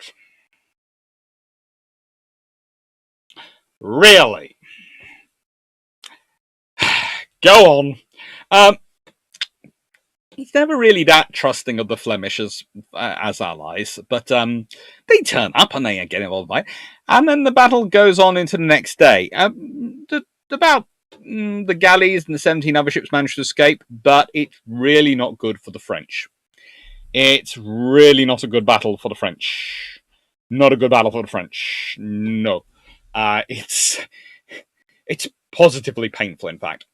Really? Go on. He's never really that trusting of the Flemish as allies, but they turn up and they get involved by it. And then the battle goes on into the next day. About the galleys and the 17 other ships managed to escape, but it's really not good for the French. It's really not a good battle for the French. Not a good battle for the French. No. It's positively painful, in fact.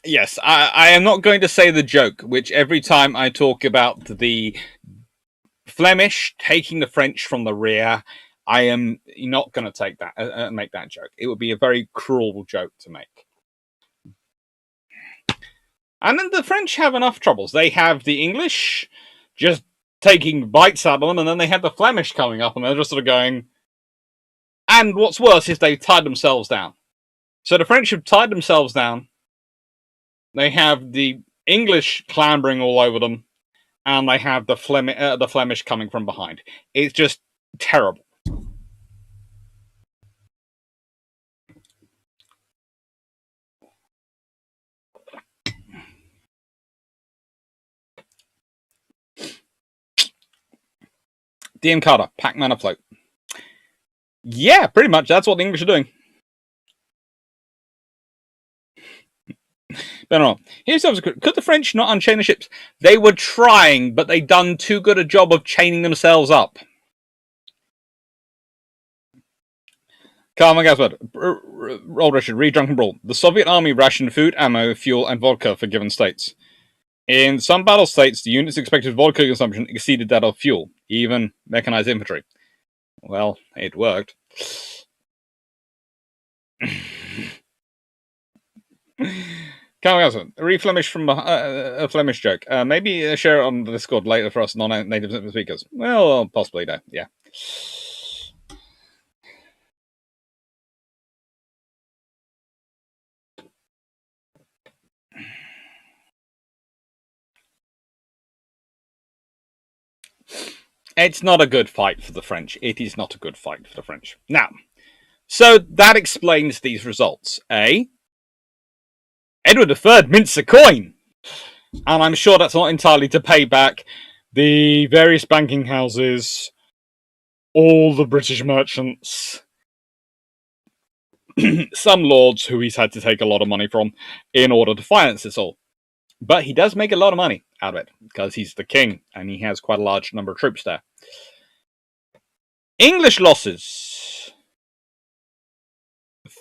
Yes, I am not going to say the joke, which every time I talk about the Flemish taking the French from the rear, I am not going to make that joke. It would be a very cruel joke to make. And then the French have enough troubles. They have the English just taking bites out of them, and then they have the Flemish coming up, and they're just sort of going. And what's worse is they've tied themselves down. So the French have tied themselves down. They have the English clambering all over them, and they have the Flemish coming from behind. It's just terrible. DM Carter, Pac-Man afloat. Yeah, pretty much. That's what the English are doing. Benoit, here's could the French not unchain the ships? They were trying, but they'd done too good a job of chaining themselves up. Carl Gasward, Old Richard, read Drunken Brawl. The Soviet army rationed food, ammo, fuel, and vodka for given states. In some battle states, the unit's expected vodka consumption exceeded that of fuel, even mechanized infantry. Well, it worked. Read Flemish from a Flemish joke. Maybe share it on the Discord later for us non-native speakers. Well, possibly, no. Yeah. It's not a good fight for the French. It is not a good fight for the French. Now, So that explains these results. Edward III mints a coin. And I'm sure that's not entirely to pay back the various banking houses, all the British merchants, some lords who he's had to take a lot of money from in order to finance this all. But he does make a lot of money out of it because he's the king and he has quite a large number of troops there. English losses: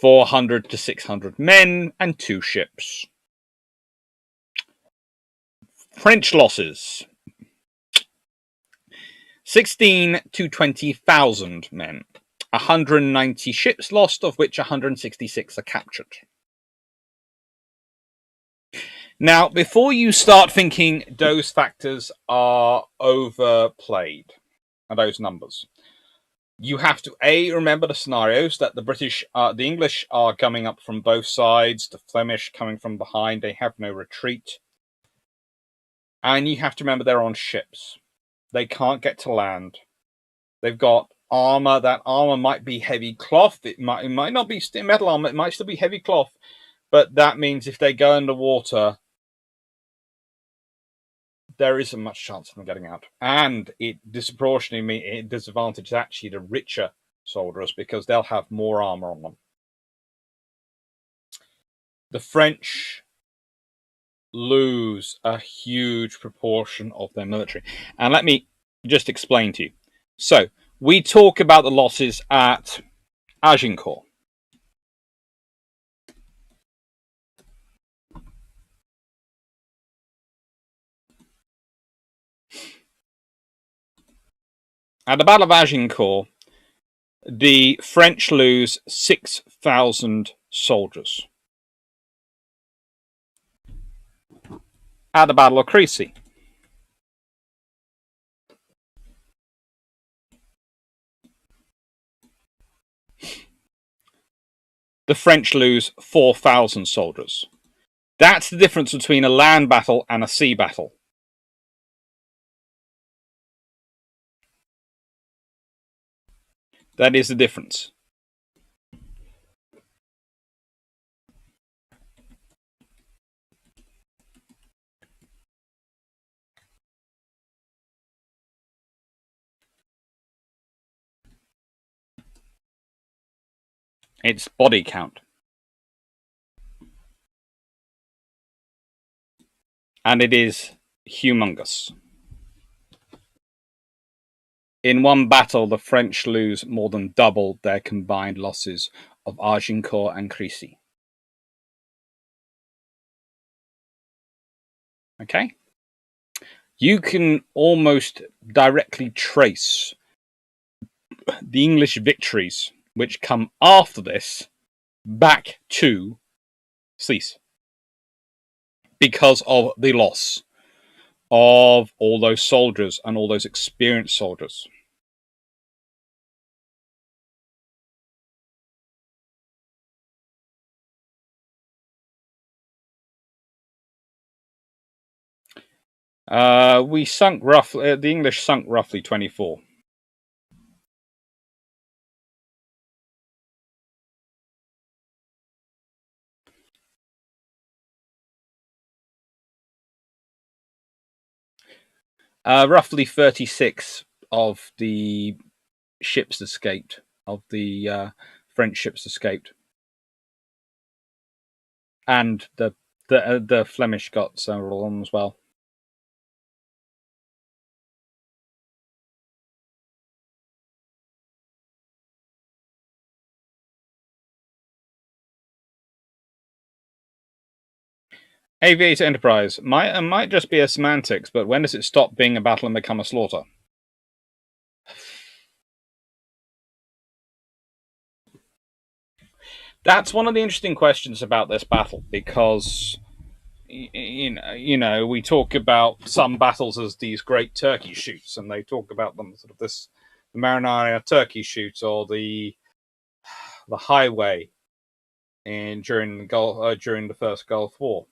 400 to 600 men and 2 ships. French losses: 16 to 20,000 men. 190 ships lost, of which 166 are captured. Now, before you start thinking those factors are overplayed, and those numbers, you have to remember the scenarios that the English are coming up from both sides, the Flemish coming from behind, they have no retreat. And you have to remember they're on ships. They can't get to land. They've got armor. That armor might be heavy cloth. It might not be metal armor. It might still be heavy cloth. But that means if they go underwater, there isn't much chance of them getting out. And it disproportionately disadvantages actually the richer soldiers because they'll have more armor on them. The French lose a huge proportion of their military. And let me just explain to you. So, we talk about the losses at Agincourt. At the Battle of Agincourt, the French lose 6,000 soldiers. At the Battle of Crécy, the French lose 4,000 soldiers. That's the difference between a land battle and a sea battle. That is the difference. It's body count. And it is humongous. In one battle, the French lose more than double their combined losses of Agincourt and Crécy. Okay? You can almost directly trace the English victories, which come after this, back to Sluys because of the loss of all those soldiers and all those experienced soldiers. We sunk roughly. The English sunk roughly 24. Roughly 36 of the ships escaped. Of the French ships escaped, and the Flemish got several of them as well. Aviator Enterprise might just be a semantics, but when does it stop being a battle and become a slaughter? That's one of the interesting questions about this battle, because you know we talk about some battles as these great turkey shoots, and they talk about them sort of the Marinara turkey shoot or the highway during the first Gulf War.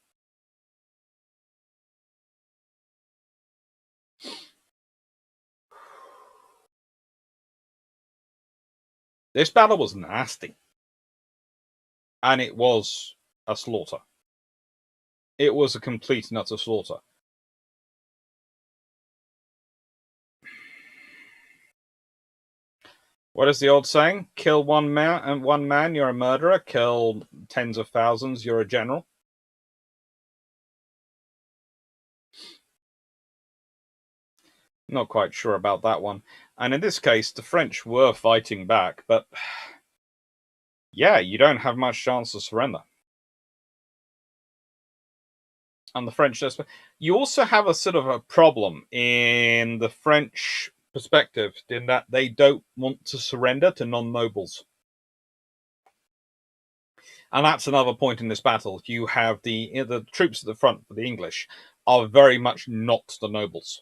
This battle was nasty. And it was a slaughter. It was a complete and utter slaughter. What is the old saying? Kill one man, you're a murderer. Kill tens of thousands, you're a general. Not quite sure about that one. And in this case, the French were fighting back, but yeah, you don't have much chance to surrender. And the French, you also have a sort of a problem in the French perspective in that they don't want to surrender to non-nobles. And that's another point in this battle. You have the troops at the front for the English are very much not the nobles.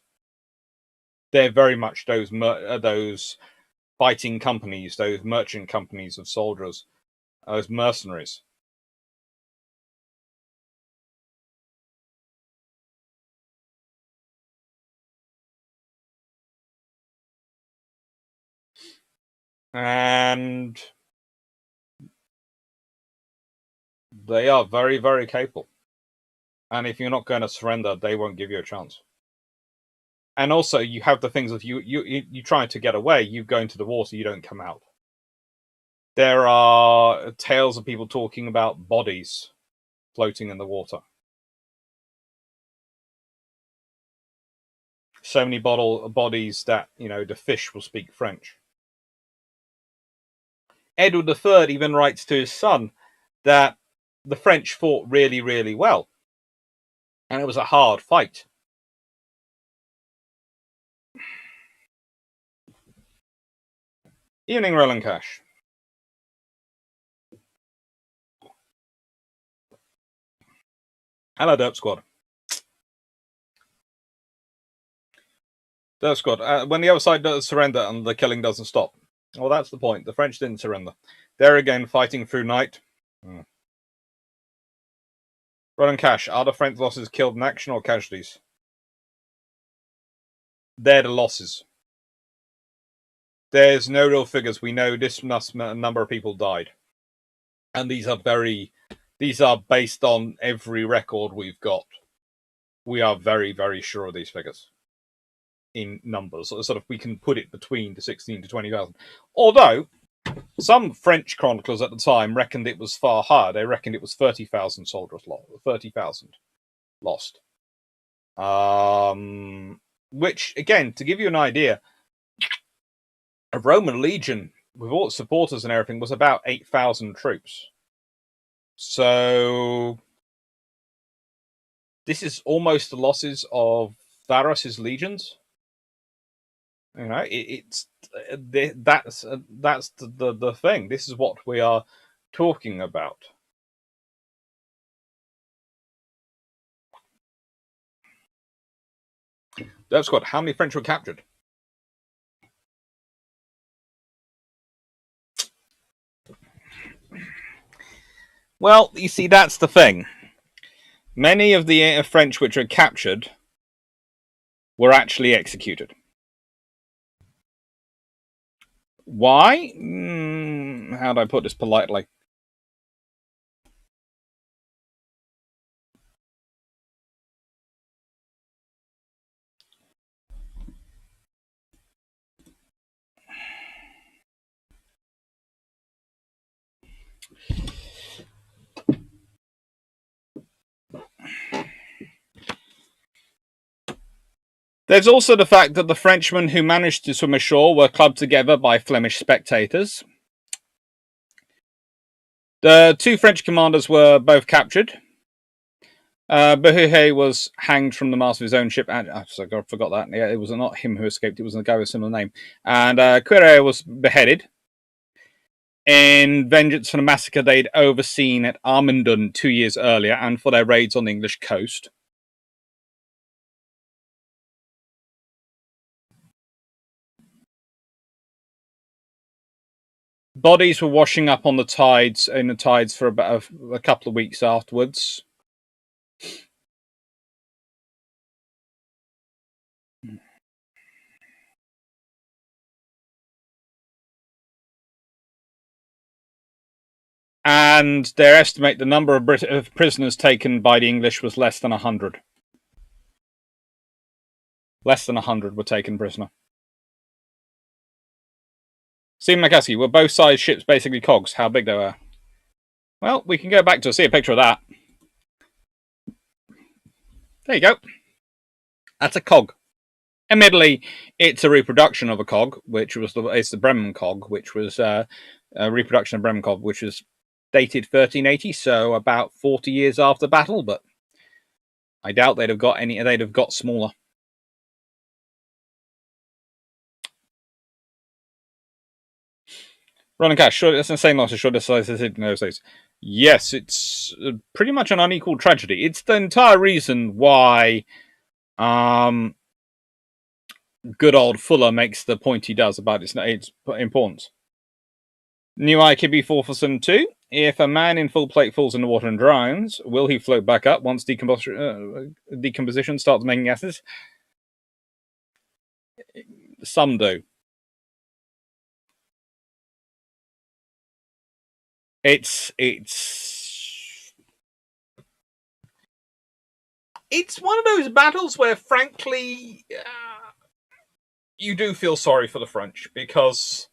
They're very much those fighting companies, those merchant companies of soldiers, those mercenaries. And they are very, very capable. And if you're not going to surrender, they won't give you a chance. And also, you have the things of you trying to get away, you go into the water, you don't come out. There are tales of people talking about bodies floating in the water. So many bodies that, the fish will speak French. Edward III even writes to his son that the French fought really, really well. And it was a hard fight. Evening, Roland Cash. Hello, Derp Squad. Derp Squad, when the other side does surrender and the killing doesn't stop. Well, that's the point. The French didn't surrender. They're again fighting through night. Roland Cash, are the French losses killed in action or casualties? They're the losses. There's no real figures. We know this number of people died. And these are based on every record we've got. We are very, very sure of these figures in numbers. So sort of we can put it between the 16 to 20,000. Although some French chroniclers at the time reckoned it was far higher. They reckoned it was 30,000 soldiers lost. 30,000 lost. Which, again, to give you an idea, a Roman legion with all its supporters and everything was about 8,000 troops. So this is almost the losses of Varus's legions. It's that's the thing. This is what we are talking about. Dev Squad, how many French were captured? Well, you see, that's the thing. Many of the French which were captured were actually executed. Why? How do I put this politely? There's also the fact that the Frenchmen who managed to swim ashore were clubbed together by Flemish spectators. The two French commanders were both captured. Behuhe was hanged from the mast of his own ship. And I forgot that. Yeah, it was not him who escaped. It was a guy with a similar name. And Quiberon was beheaded in vengeance for the massacre they'd overseen at Armendon 2 years earlier and for their raids on the English coast. Bodies were washing up on the tides for about a couple of weeks afterwards. and they estimate the number of prisoners taken by the English was less than 100. Less than 100 were taken prisoner. Stephen McCaskey, were both sides ships basically cogs? How big they were? Well, we can go back to see a picture of that. There you go. That's a cog. Admittedly, it's a reproduction of a cog, which was it's the Bremen cog, which was a reproduction of Bremen cog, which was dated 1380, so about 40 years after battle. But I doubt they'd have got any. They'd have got smaller. Ron and Cash, sure, that's insane loss. Sure, this size in those days. Yes, it's pretty much an unequal tragedy. It's the entire reason why good old Fuller makes the point he does about its importance. New IKB 442. If a man in full plate falls in the water and drowns, will he float back up once decomposition starts making gases? Some do. It's one of those battles where, frankly, you do feel sorry for the French, because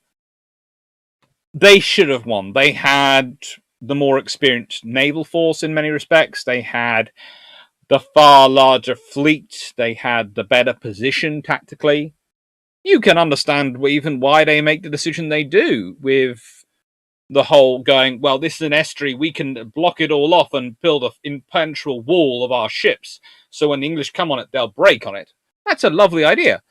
they should have won. They had the more experienced naval force in many respects. They had the far larger fleet. They had the better position tactically. You can understand even why they make the decision they do, with the whole going, well, this is an estuary, we can block it all off and build an impenetrable wall of our ships, so when the English come on it, they'll break on it. That's a lovely idea.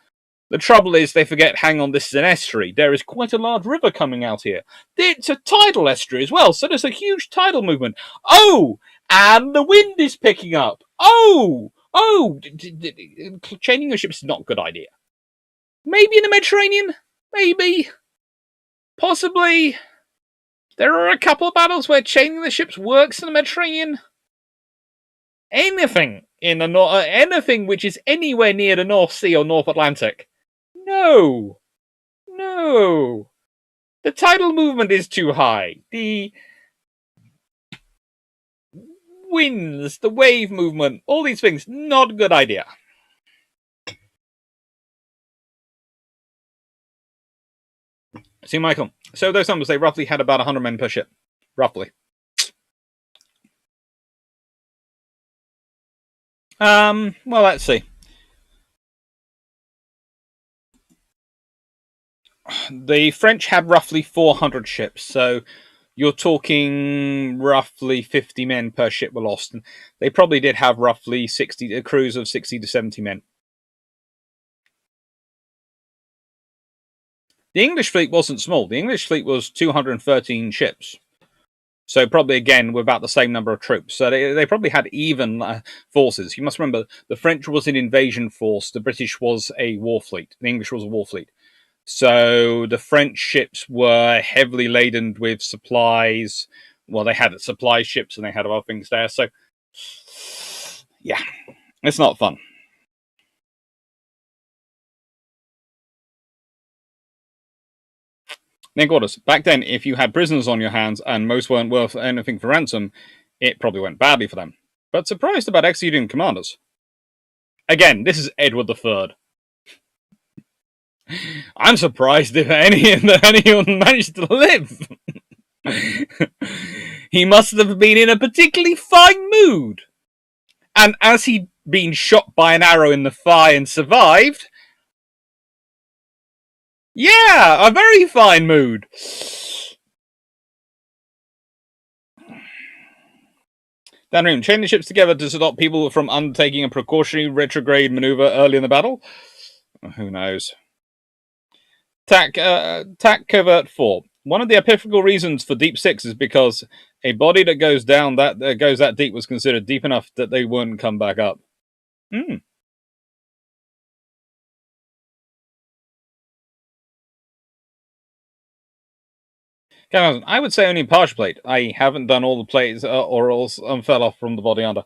The trouble is they forget, hang on, this is an estuary. There is quite a large river coming out here. It's a tidal estuary as well, so there's a huge tidal movement. Oh, and the wind is picking up. Chaining your ships is not a good idea. Maybe in the Mediterranean? Maybe. Possibly. There are a couple of battles where chaining the ships works in the Mediterranean. Anything in the anything which is anywhere near the North Sea or North Atlantic. No. The tidal movement is too high. The winds, the wave movement, all these things, not a good idea. See, Michael, so those numbers, they roughly had about 100 men per ship. Roughly. Well, let's see. The French had roughly 400 ships, so you're talking roughly 50 men per ship were lost. And they probably did have roughly crews of 60 to 70 men. The English fleet wasn't small. The English fleet was 213 ships. So probably, again, with about the same number of troops. So they probably had even forces. You must remember, the French was an invasion force. The British was a war fleet. The English was a war fleet. So the French ships were heavily laden with supplies. Well, they had supply ships and they had other things there. So, yeah, it's not fun. Nick Orders, back then, if you had prisoners on your hands and most weren't worth anything for ransom, it probably went badly for them. But surprised about executing commanders. Again, this is Edward III. I'm surprised if anyone managed to live. He must have been in a particularly fine mood. And as he'd been shot by an arrow in the thigh and survived, yeah, a very fine mood. Dan chain the ships together to stop people from undertaking a precautionary retrograde maneuver early in the battle? Who knows? TAC Covert 4. One of the epiphanical reasons for Deep 6 is because a body that goes down goes that deep was considered deep enough that they wouldn't come back up. I would say only partial plate. I haven't done all the plates or all fell off from the body under.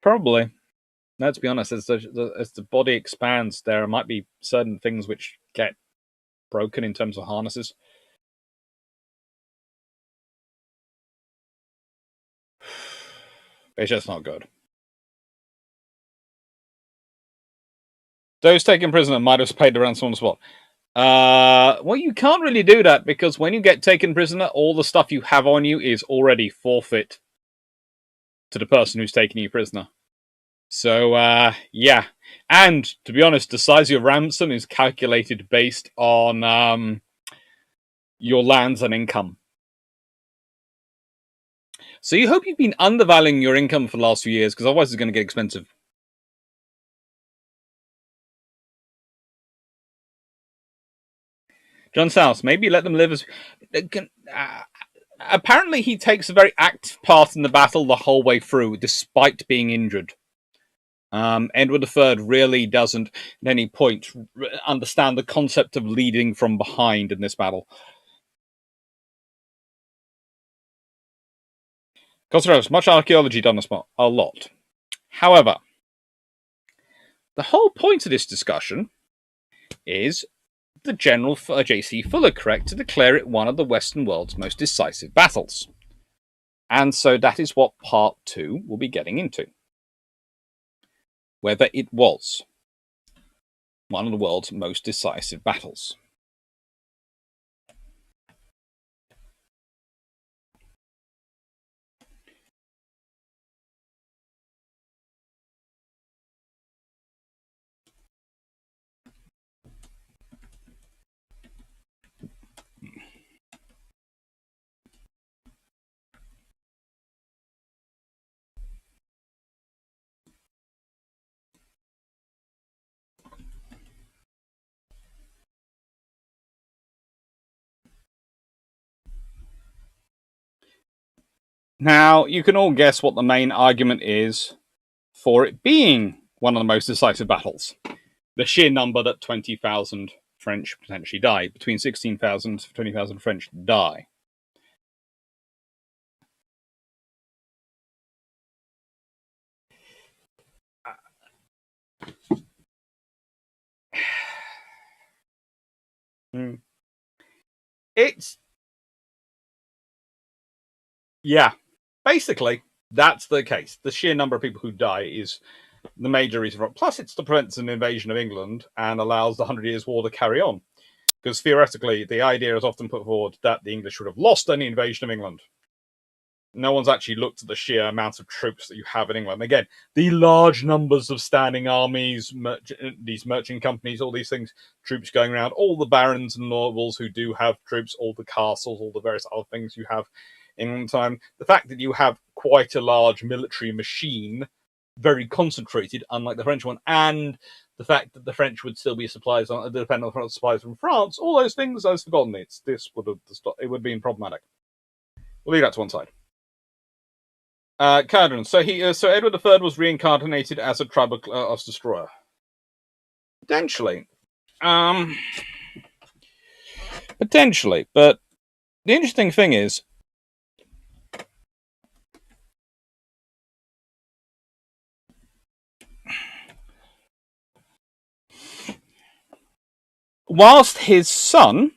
Probably. Let's be honest, as the body expands, there might be certain things which get broken in terms of harnesses. It's just not good. Those taken prisoner might have paid the ransom on the spot. Well, you can't really do that because when you get taken prisoner, all the stuff you have on you is already forfeit to the person who's taking you prisoner. So, yeah. And, to be honest, the size of your ransom is calculated based on your lands and income. So you hope you've been undervaluing your income for the last few years, because otherwise it's going to get expensive. John South, maybe let them live as... apparently he takes a very active part in the battle the whole way through, despite being injured. Edward III really doesn't, at any point, understand the concept of leading from behind in this battle. Consider much archaeology done on the spot. A lot. However, the whole point of this discussion is the General J.C. Fuller correct to declare it one of the Western world's most decisive battles. And so that is what part 2 will be getting into. Whether it was one of the world's most decisive battles. Now, you can all guess what the main argument is for it being one of the most decisive battles. The sheer number that 20,000 French potentially die. Between 16,000 to 20,000 French die. It's... yeah. Basically, that's the case. The sheer number of people who die is the major reason for it. Plus, it prevents an invasion of England and allows the 100 Years' War to carry on. Because theoretically, the idea is often put forward that the English would have lost any invasion of England. No one's actually looked at the sheer amount of troops that you have in England. Again, the large numbers of standing armies, these merchant companies, all these things, troops going around, all the barons and nobles who do have troops, all the castles, all the various other things you have in time. The fact that you have quite a large military machine, very concentrated, unlike the French one, and the fact that the French would still be supplies on, dependent on supplies from France, all those things I've forgotten. It would have been problematic. We'll leave that to one side. Camperdown. So Edward III was reincarnated as a tribal class destroyer. Potentially. Potentially. But the interesting thing is, whilst his son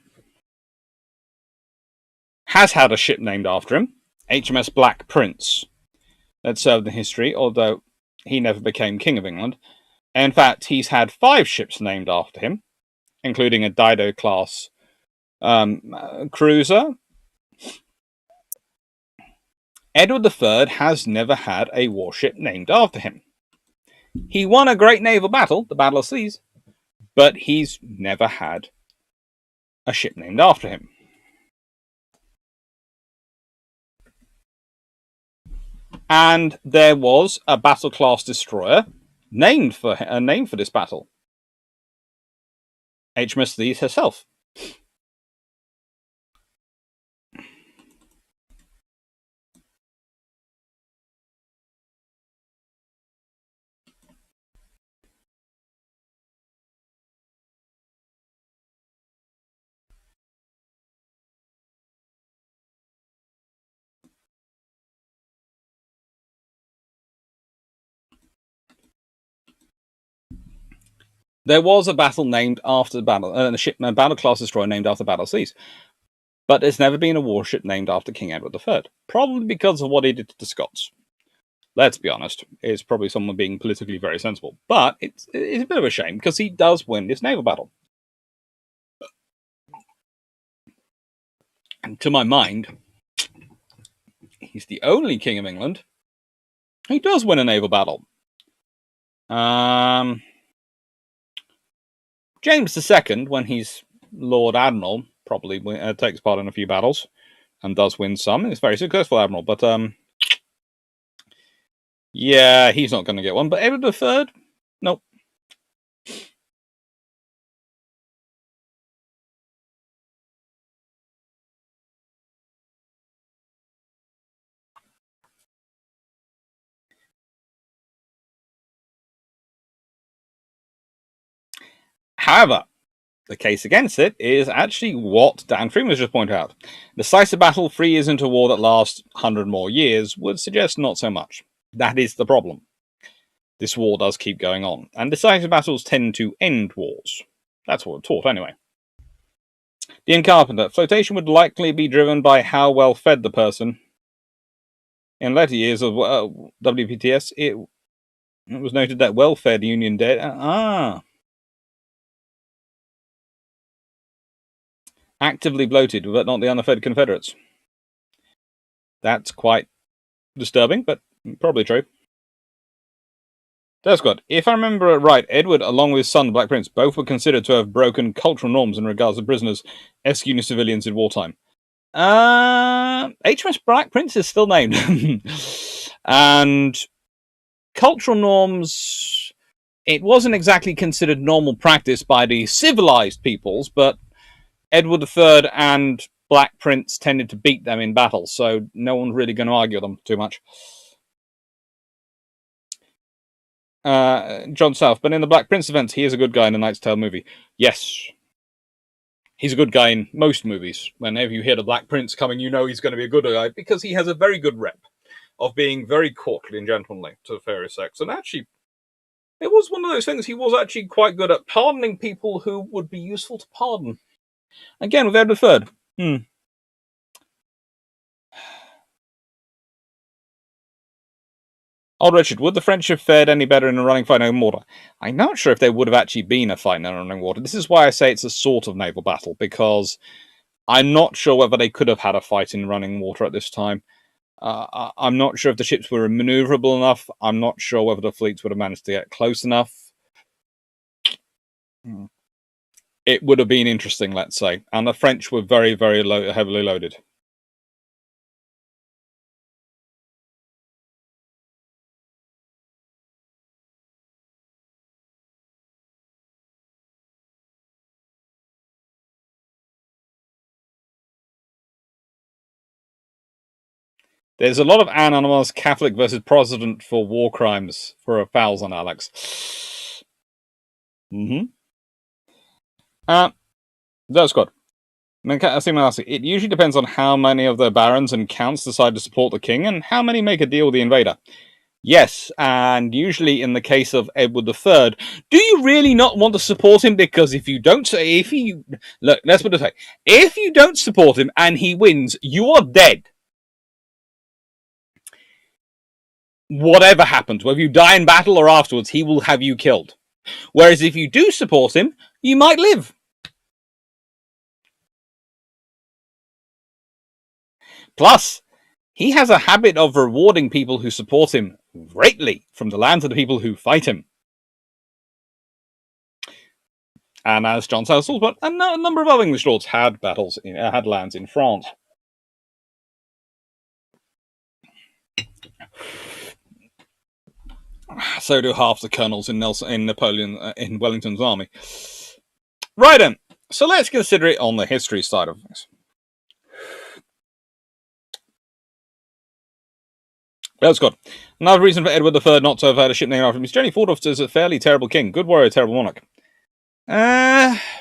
has had a ship named after him, HMS Black Prince, that served in history, although he never became King of England. In fact, he's had 5 ships named after him, including a Dido-class cruiser. Edward III has never had a warship named after him. He won a great naval battle, the Battle of Sluys, but he's never had a ship named after him. And there was a battle-class destroyer named for this battle. HMS Sluys herself. There was a battle named after the battle, a battle-class destroyer named after the Battle of Sluys. But there's never been a warship named after King Edward III. Probably because of what he did to the Scots. let's be honest, it's probably someone being politically very sensible. But it's a bit of a shame because he does win this naval battle. And to my mind, he's the only king of England who does win a naval battle. James II, when he's Lord Admiral, probably takes part in a few battles and does win some. He's a very successful admiral, but yeah, he's not going to get one. But Edward III, nope. However, the case against it is actually what Dan Freeman has just pointed out. Decisive battle 3 years into war that lasts 100 more years would suggest not so much. That is the problem. This war does keep going on, and decisive battles tend to end wars. That's what we're taught anyway. Dean Carpenter, flotation would likely be driven by how well fed the person. In later years of WPTS, it was noted that well-fed Union dead. Actively bloated, but not the underfed Confederates. That's quite disturbing, but probably true. That's good. If I remember right, Edward, along with his son, the Black Prince, both were considered to have broken cultural norms in regards to prisoners executing civilians in wartime. HMS Black Prince is still named. And cultural norms, it wasn't exactly considered normal practice by the civilized peoples, but Edward III and Black Prince tended to beat them in battle, so no one's really going to argue them too much. John South, but in the Black Prince events, he is a good guy in the Knight's Tale movie. Yes. He's a good guy in most movies. Whenever you hear the Black Prince coming, you know he's going to be a good guy, because he has a very good rep of being very courtly and gentlemanly to the fairer sex. And actually, it was one of those things, he was actually quite good at pardoning people who would be useful to pardon. Again, with Edward III. Old Richard, would the French have fared any better in a running fight in water? I'm not sure if there would have actually been a fight in a running water. This is why I say it's a sort of naval battle, because I'm not sure whether they could have had a fight in running water at this time. I'm not sure if the ships were maneuverable enough. I'm not sure whether the fleets would have managed to get close enough. It would have been interesting, let's say. And the French were very, very heavily loaded. There's a lot of anonymous Catholic versus Protestant for war crimes for a thousand, Alex. That's good. It usually depends on how many of the barons and counts decide to support the king and how many make a deal with the invader. Yes, and usually in the case of Edward III, do you really not want to support him? Because if you don't, look, let's put it this way: if you don't support him and he wins, you are dead. Whatever happens, whether you die in battle or afterwards, he will have you killed. Whereas if you do support him, you might live. Plus, he has a habit of rewarding people who support him greatly from the lands of the people who fight him. And as John South talks about, a number of other English lords had had lands in France. So do half the colonels in Wellington's army. Right then, so let's consider it on the history side of things. That's good. Another reason for Edward III not to have had a ship named after him is Jenny Fordorf is a fairly terrible king. Good warrior, terrible monarch.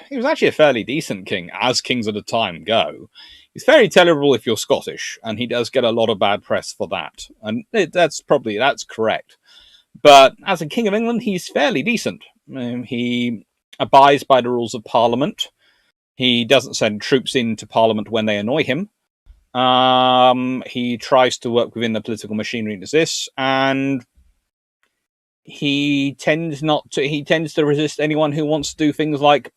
He was actually a fairly decent king, as kings at the time go. He's very terrible if you're Scottish, and he does get a lot of bad press for that. And that's correct. But as a king of England, he's fairly decent. He abides by the rules of Parliament. He doesn't send troops into Parliament when they annoy him. He tries to work within the political machinery as this, and he tends to resist anyone who wants to do things like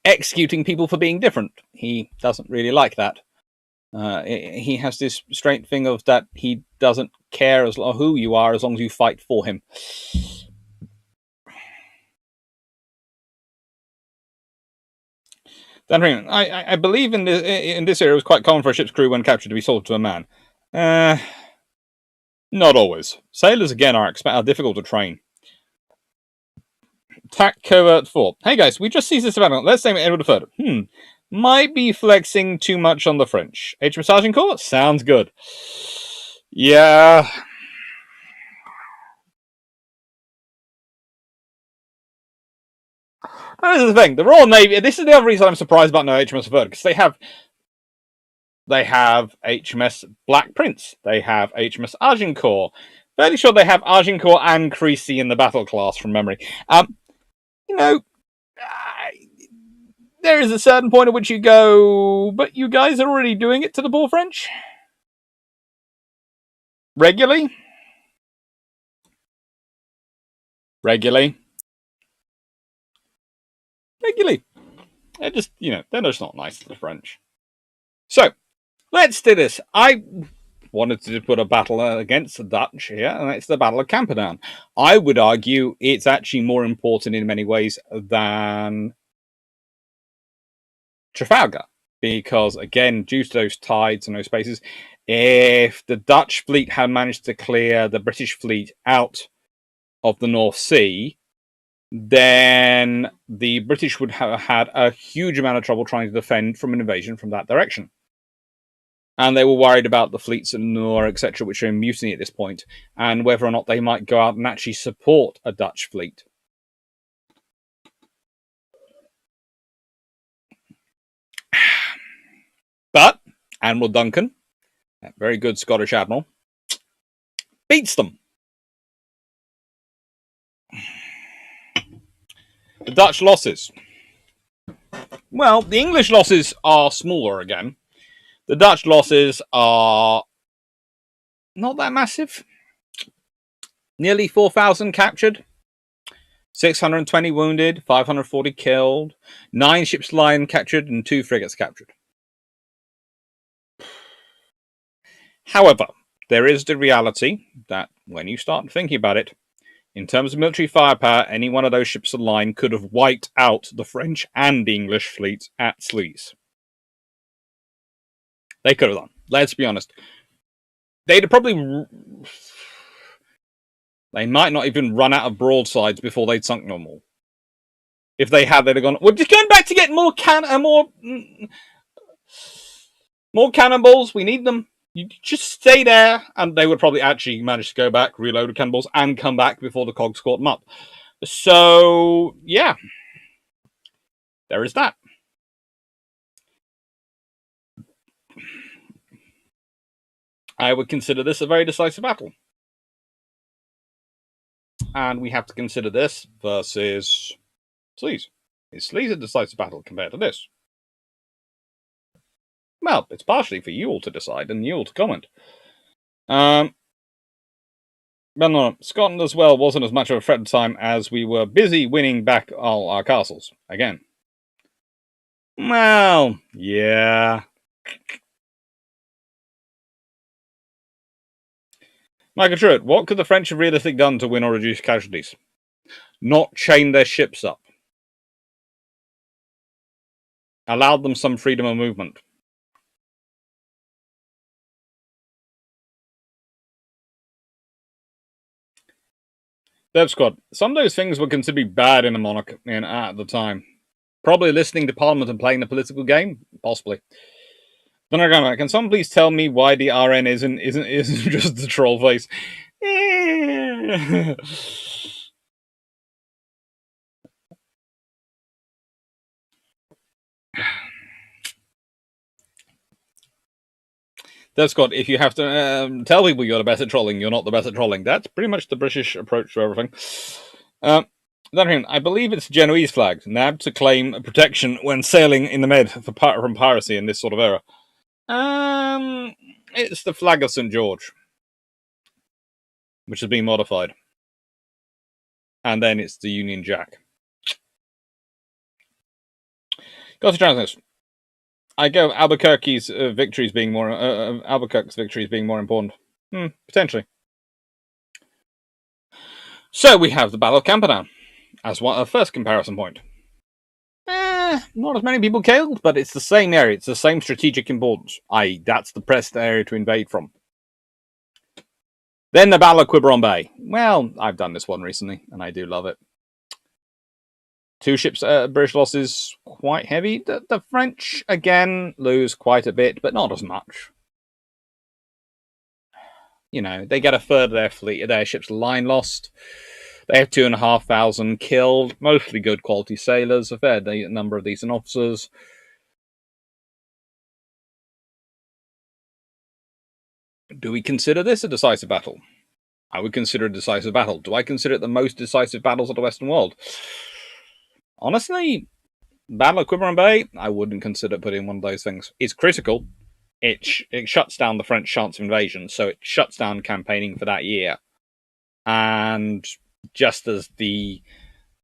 executing people for being different. He doesn't really like that. He has this strange thing of that he doesn't care who you are as long as you fight for him. Then I believe in this area it was quite common for a ship's crew when captured to be sold to a man. Not always. Sailors again are difficult to train. Tack Covert 4. Hey guys, we just seized this battle. Let's name it Edward III. Might be flexing too much on the French. HMS Agincourt? Sounds good. Yeah. This is the thing. The Royal Navy, this is the other reason I'm surprised about no HMS III, because they have HMS Black Prince. They have HMS Agincourt. Fairly sure they have Agincourt and Creasy in the battle class from memory. There is a certain point at which you go, but you guys are already doing it to the poor French? Regularly? They're just, they're just not nice to the French. So, let's do this. I wanted to put a battle against the Dutch here, and it's the Battle of Camperdown. I would argue it's actually more important in many ways than Trafalgar, because again, due to those tides and those spaces, if the Dutch fleet had managed to clear the British fleet out of the North Sea, then the British would have had a huge amount of trouble trying to defend from an invasion from that direction. And they were worried about the fleets in the Nore, etc., which are in mutiny at this point, and whether or not they might go out and actually support a Dutch fleet. But Admiral Duncan, that very good Scottish admiral, beats them. The Dutch losses. Well, the English losses are smaller again. The Dutch losses are not that massive. Nearly 4,000 captured, 620 wounded, 540 killed, 9 ships line captured, and 2 frigates captured. However, there is the reality that when you start thinking about it, in terms of military firepower, any one of those ships of the line could have wiped out the French and the English fleets at Sluys. They could have done. Let's be honest. They'd probably... They might not even run out of broadsides before they'd sunk them all. If they had, they'd have gone, we're just going back to get more cannonballs. We need them. You just stay there, and they would probably actually manage to go back, reload the cannonballs, and come back before the cogs caught them up. So, yeah. There is that. I would consider this a very decisive battle. And we have to consider this versus Sluys. Is Sluys a decisive battle compared to this? Well, it's partially for you all to decide and you all to comment. But no, Scotland as well wasn't as much of a threat at the time as we were busy winning back all our castles again. Well, yeah. Michael Truitt, what could the French have realistically done to win or reduce casualties? Not chain their ships up. Allowed them some freedom of movement. Dev Squad, some of those things were considered to be bad in a monarch at the time. Probably listening to Parliament and playing the political game? Possibly. Can someone please tell me why the RN isn't just the troll face? Dev Scott, if you have to tell people you're the best at trolling, you're not the best at trolling. That's pretty much the British approach to everything. I believe it's a Genoese flag, nabbed to claim protection when sailing in the Med from piracy in this sort of era. It's the flag of St. George, which has been modified. And then it's the Union Jack. Got to translate. I go Albuquerque's victories being more Albuquerque's victories being more important. Potentially. So we have the Battle of Camperdown as a first comparison point. Not as many people killed, but it's the same area. It's the same strategic importance. I.e., that's the best area to invade from. Then the Battle of Quiberon Bay. Well, I've done this one recently, and I do love it. 2 ships, British losses quite heavy. The French, again, lose quite a bit, but not as much. You know, they get a third of their fleet, their ship's line lost. They have 2,500 killed, mostly good quality sailors, a fair number of decent officers. Do we consider this a decisive battle? I would consider it a decisive battle. Do I consider it the most decisive battles of the Western world? Honestly, Battle of Quiberon Bay, I wouldn't consider putting one of those things. It's critical. It shuts down the French chance of invasion, so it shuts down campaigning for that year. And just as the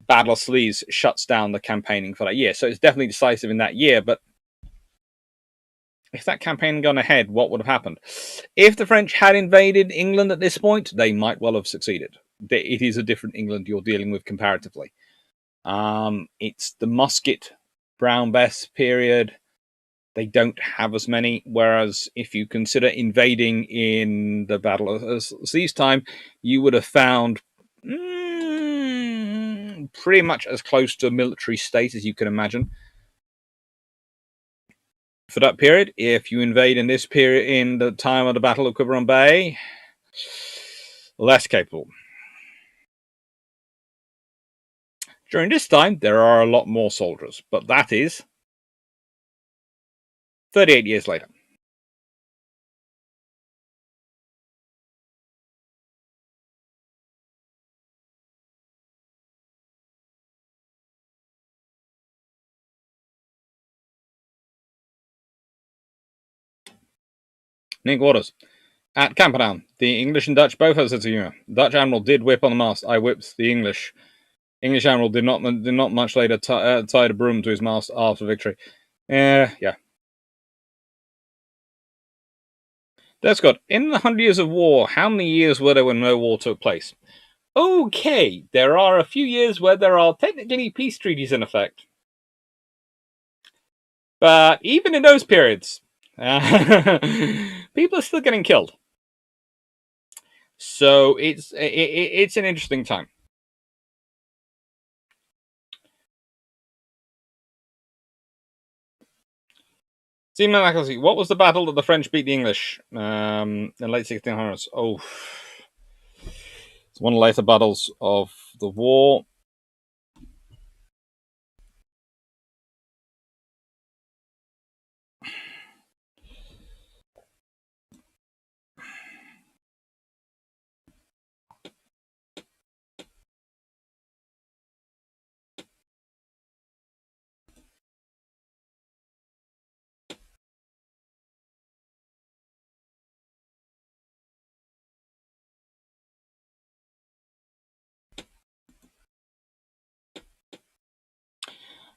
Battle of Sluys shuts down the campaigning for that year. So it's definitely decisive in that year, but if that campaign had gone ahead, what would have happened? If the French had invaded England at this point, they might well have succeeded. It is a different England you're dealing with comparatively. It's the Musket Brown Bess period. They don't have as many, whereas if you consider invading in the Battle of Sluys time, you would have found pretty much as close to a military state as you can imagine. For that period, if you invade in this period, in the time of the Battle of Quiberon Bay, less capable. During this time, there are a lot more soldiers, but that is 38 years later. Nick Waters. At Camperdown, the English and Dutch both had a sense of humour. Dutch admiral did whip on the mast. I whipped the English. English admiral did not much later tied a broom to his mast after victory. Yeah. That's good. In the 100 Years of War, how many years were there when no war took place? Okay, there are a few years where there are technically peace treaties in effect. But even in those periods, people are still getting killed. So it's an interesting time. Seaman Mackelsey, what was the battle that the French beat the English in the late 1600s? Oh, it's one of the later battles of the war.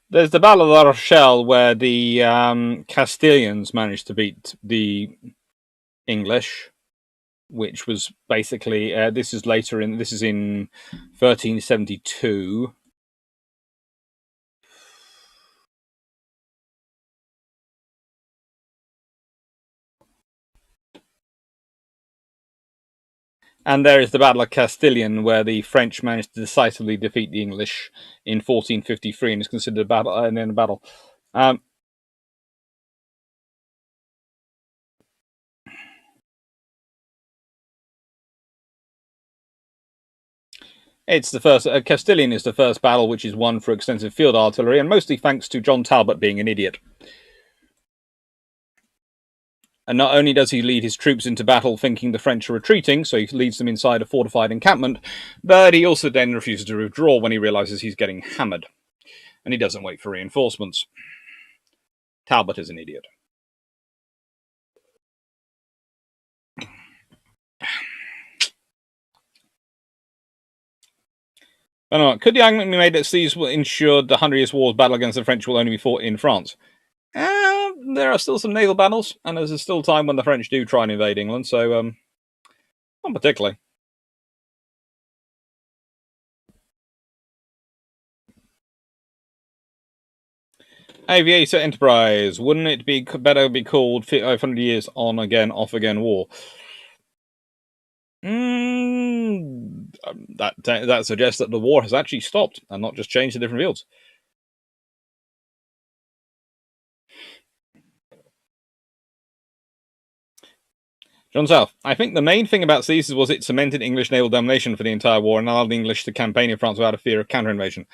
There's the Battle of La Rochelle, where the Castilians managed to beat the English, which was basically this is in 1372. And there is the Battle of Castilian, where the French managed to decisively defeat the English in 1453, and is considered a battle. And then a battle. It's the first. Castilian is the first battle which is won for extensive field artillery, and mostly thanks to John Talbot being an idiot. And not only does he lead his troops into battle thinking the French are retreating, so he leads them inside a fortified encampment, but he also then refuses to withdraw when he realizes he's getting hammered. And he doesn't wait for reinforcements. Talbot is an idiot. Could the argument be made that Sluys ensured the 100 Years' War's battle against the French will only be fought in France? There are still some naval battles, and there's still time when the French do try and invade England, so not particularly. Aviator Enterprise. Wouldn't it be better be called 500 Years On Again, Off Again War? That suggests that the war has actually stopped and not just changed to different fields. John South. I think the main thing about Sluys was it cemented English naval domination for the entire war and allowed the English to campaign in France without a fear of counter-invasion.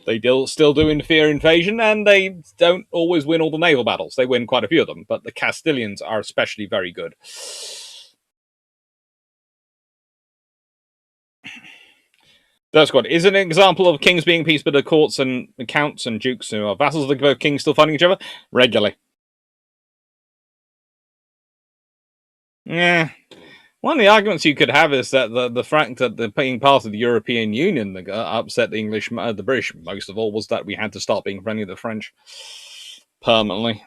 They still do fear invasion, and they don't always win all the naval battles. They win quite a few of them, but the Castilians are especially very good. That's good. Is it an example of kings being peace, but the courts and the counts and dukes who are vassals of both kings still fighting each other regularly? Yeah. One of the arguments you could have is that the fact that being part of the European Union that upset the English, the British most of all, was that we had to start being friendly to the French permanently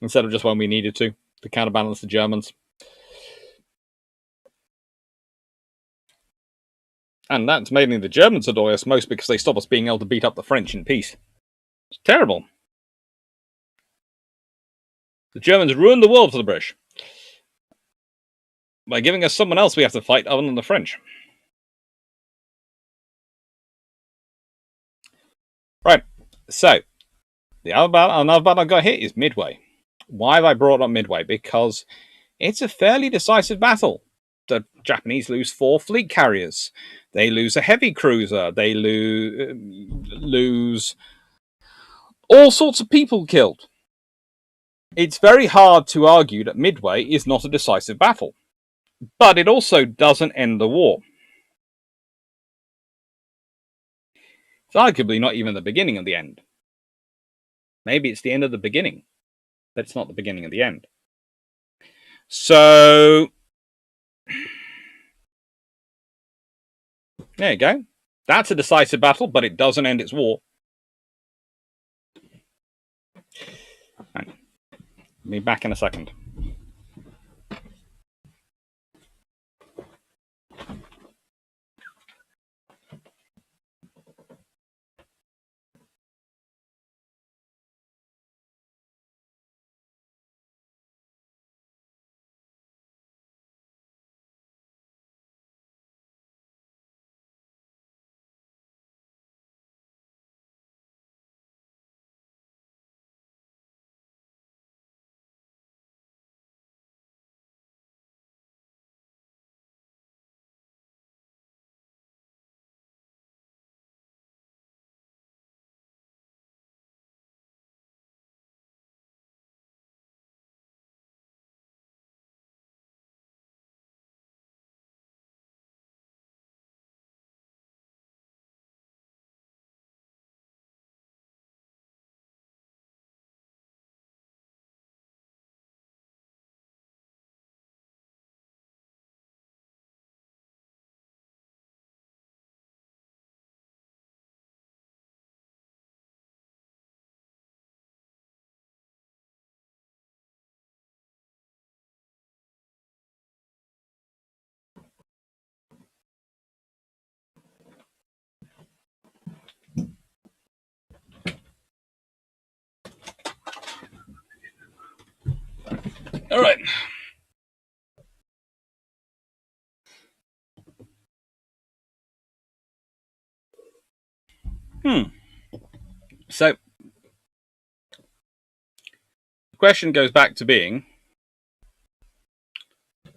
instead of just when we needed to counterbalance the Germans. And that's mainly the Germans annoy us most because they stop us being able to beat up the French in peace. It's terrible. The Germans ruined the world for the British by giving us someone else we have to fight other than the French. Right, so another battle I got here is Midway. Why have I brought up Midway? Because it's a fairly decisive battle. The Japanese lose 4 fleet carriers. They lose a heavy cruiser. They lose all sorts of people killed. It's very hard to argue that Midway is not a decisive battle. But it also doesn't end the war. It's arguably not even the beginning of the end. Maybe it's the end of the beginning, but it's not the beginning of the end. So there you go. That's a decisive battle, but it doesn't end its war. Right. I'll be back in a second. All right. So the question goes back to being,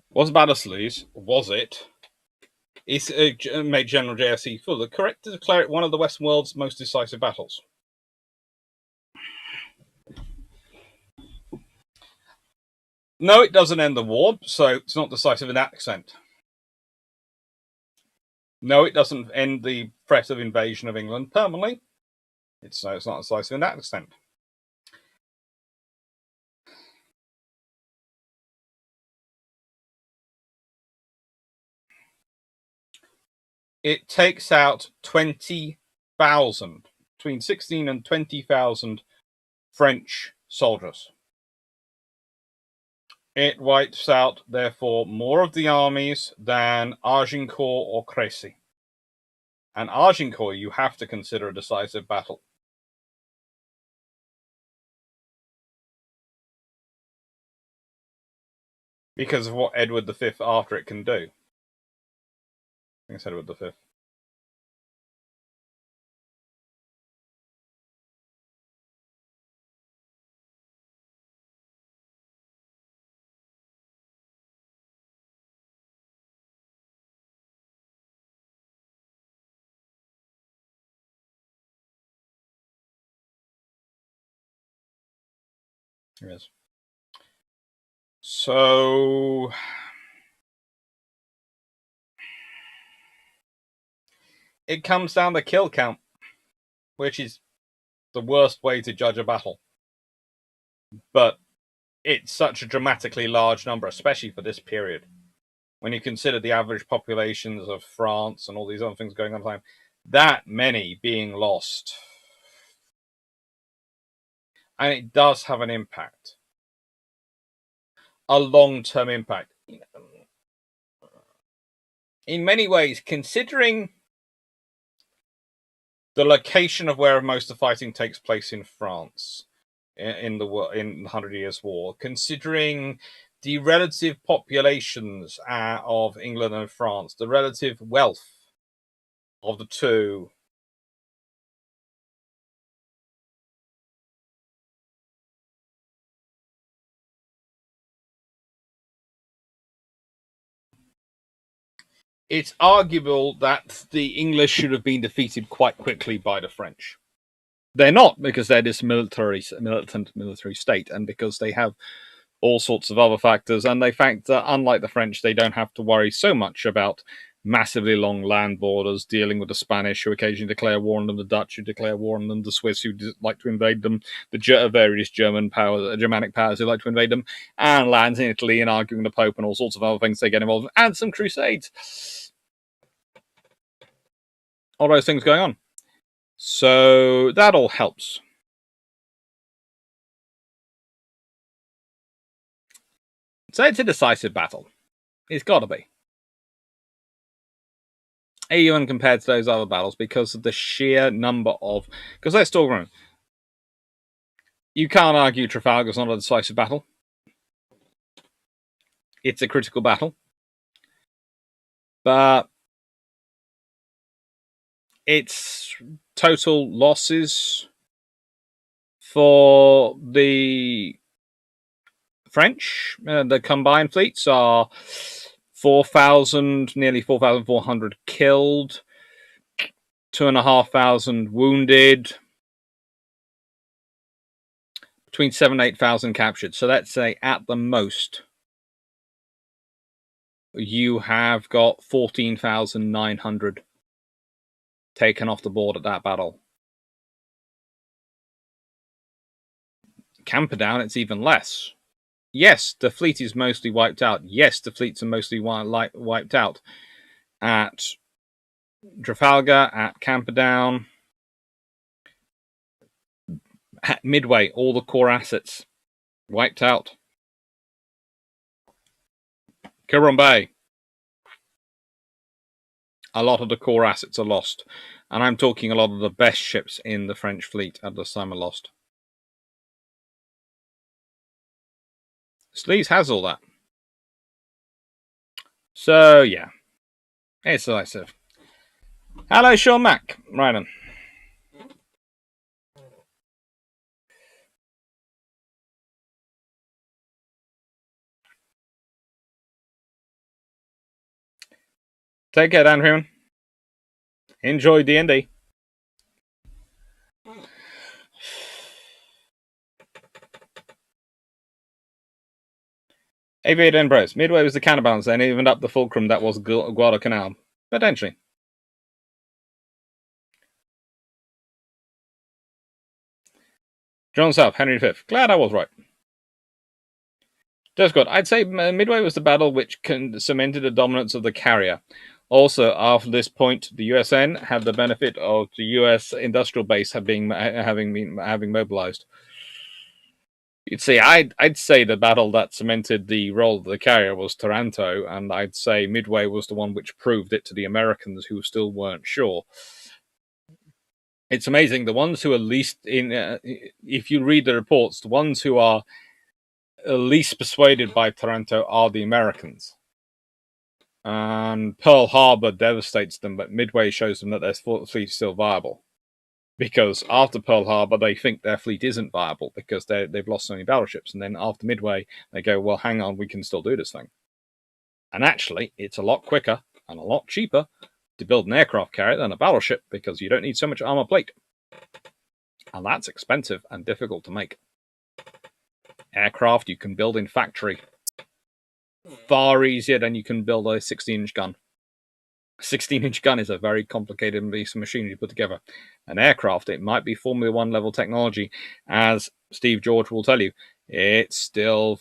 was Battle of Sluys, made General JFC Fuller correct to declare it one of the Western world's most decisive battles? No, it doesn't end the war, so it's not decisive in that extent. No, it doesn't end the threat of invasion of England permanently. It's not decisive in that extent. It takes out 20,000, between 16 and 20,000 French soldiers. It wipes out, therefore, more of the armies than Agincourt or Crécy. And Agincourt, you have to consider a decisive battle. Because of what Edward V after it can do. I think it's Edward V. Yes. So it comes down to kill count, which is the worst way to judge a battle. But it's such a dramatically large number, especially for this period. When you consider the average populations of France and all these other things going on at the time, that many being lost. And it does have an impact. A long-term impact. In many ways, considering the location of where most of the fighting takes place in France, in the 100 Years' War, considering the relative populations of England and France, the relative wealth of the two, it's arguable that the English should have been defeated quite quickly by the French. They're not, because they're this militant military state, and because they have all sorts of other factors, and they fact that unlike the French, they don't have to worry so much about massively long land borders, dealing with the Spanish, who occasionally declare war on them, the Dutch, who declare war on them, the Swiss, who like to invade them, the various Germanic powers who like to invade them, and lands in Italy and arguing the Pope and all sorts of other things they get involved in, and some crusades. All those things going on. So that all helps. So it's a decisive battle. It's got to be. Even compared to those other battles, because of the sheer number of... Because let's talk around. You can't argue Trafalgar's not a decisive battle. It's a critical battle. But its total losses for the French, the combined fleets, are 4,000, nearly 4,400 killed, 2,500 wounded, between 7,000 and 8,000 captured. So let's say at the most, you have got 14,900 taken off the board at that battle. Camperdown, it's even less. Yes, the fleet is mostly wiped out. Yes, the fleets are mostly wiped out at Trafalgar, at Camperdown, at Midway. All the core assets wiped out. Quiberon Bay, a lot of the core assets are lost. And I'm talking a lot of the best ships in the French fleet at this time are lost. Sluys has all that. So, yeah. It's decisive. Hello, Sean Mack. Right then. Take care, Dan Freeman. Enjoy D&D. Aviator and Bros. Midway was the counterbalance, then evened up the fulcrum that was Guadalcanal. Potentially. John South, Henry V. Glad I was right. Descott, I'd say Midway was the battle which cemented the dominance of the carrier. Also, after this point, the USN had the benefit of the US industrial base having mobilized. You'd see, I'd say the battle that cemented the role of the carrier was Taranto, and I'd say Midway was the one which proved it to the Americans, who still weren't sure. It's amazing. The ones who are least if you read the reports, the ones who are least persuaded by Taranto are the Americans. And Pearl Harbor devastates them, but Midway shows them that their fleet is still viable. Because after Pearl Harbor, they think their fleet isn't viable because they've lost so many battleships. And then after Midway, they go, well, hang on, we can still do this thing. And actually, it's a lot quicker and a lot cheaper to build an aircraft carrier than a battleship because you don't need so much armor plate. And that's expensive and difficult to make. Aircraft you can build in factory far easier than you can build a 16-inch gun. A 16-inch gun is a very complicated piece of machinery to put together. An aircraft, it might be Formula One level technology, as Steve George will tell you, it's still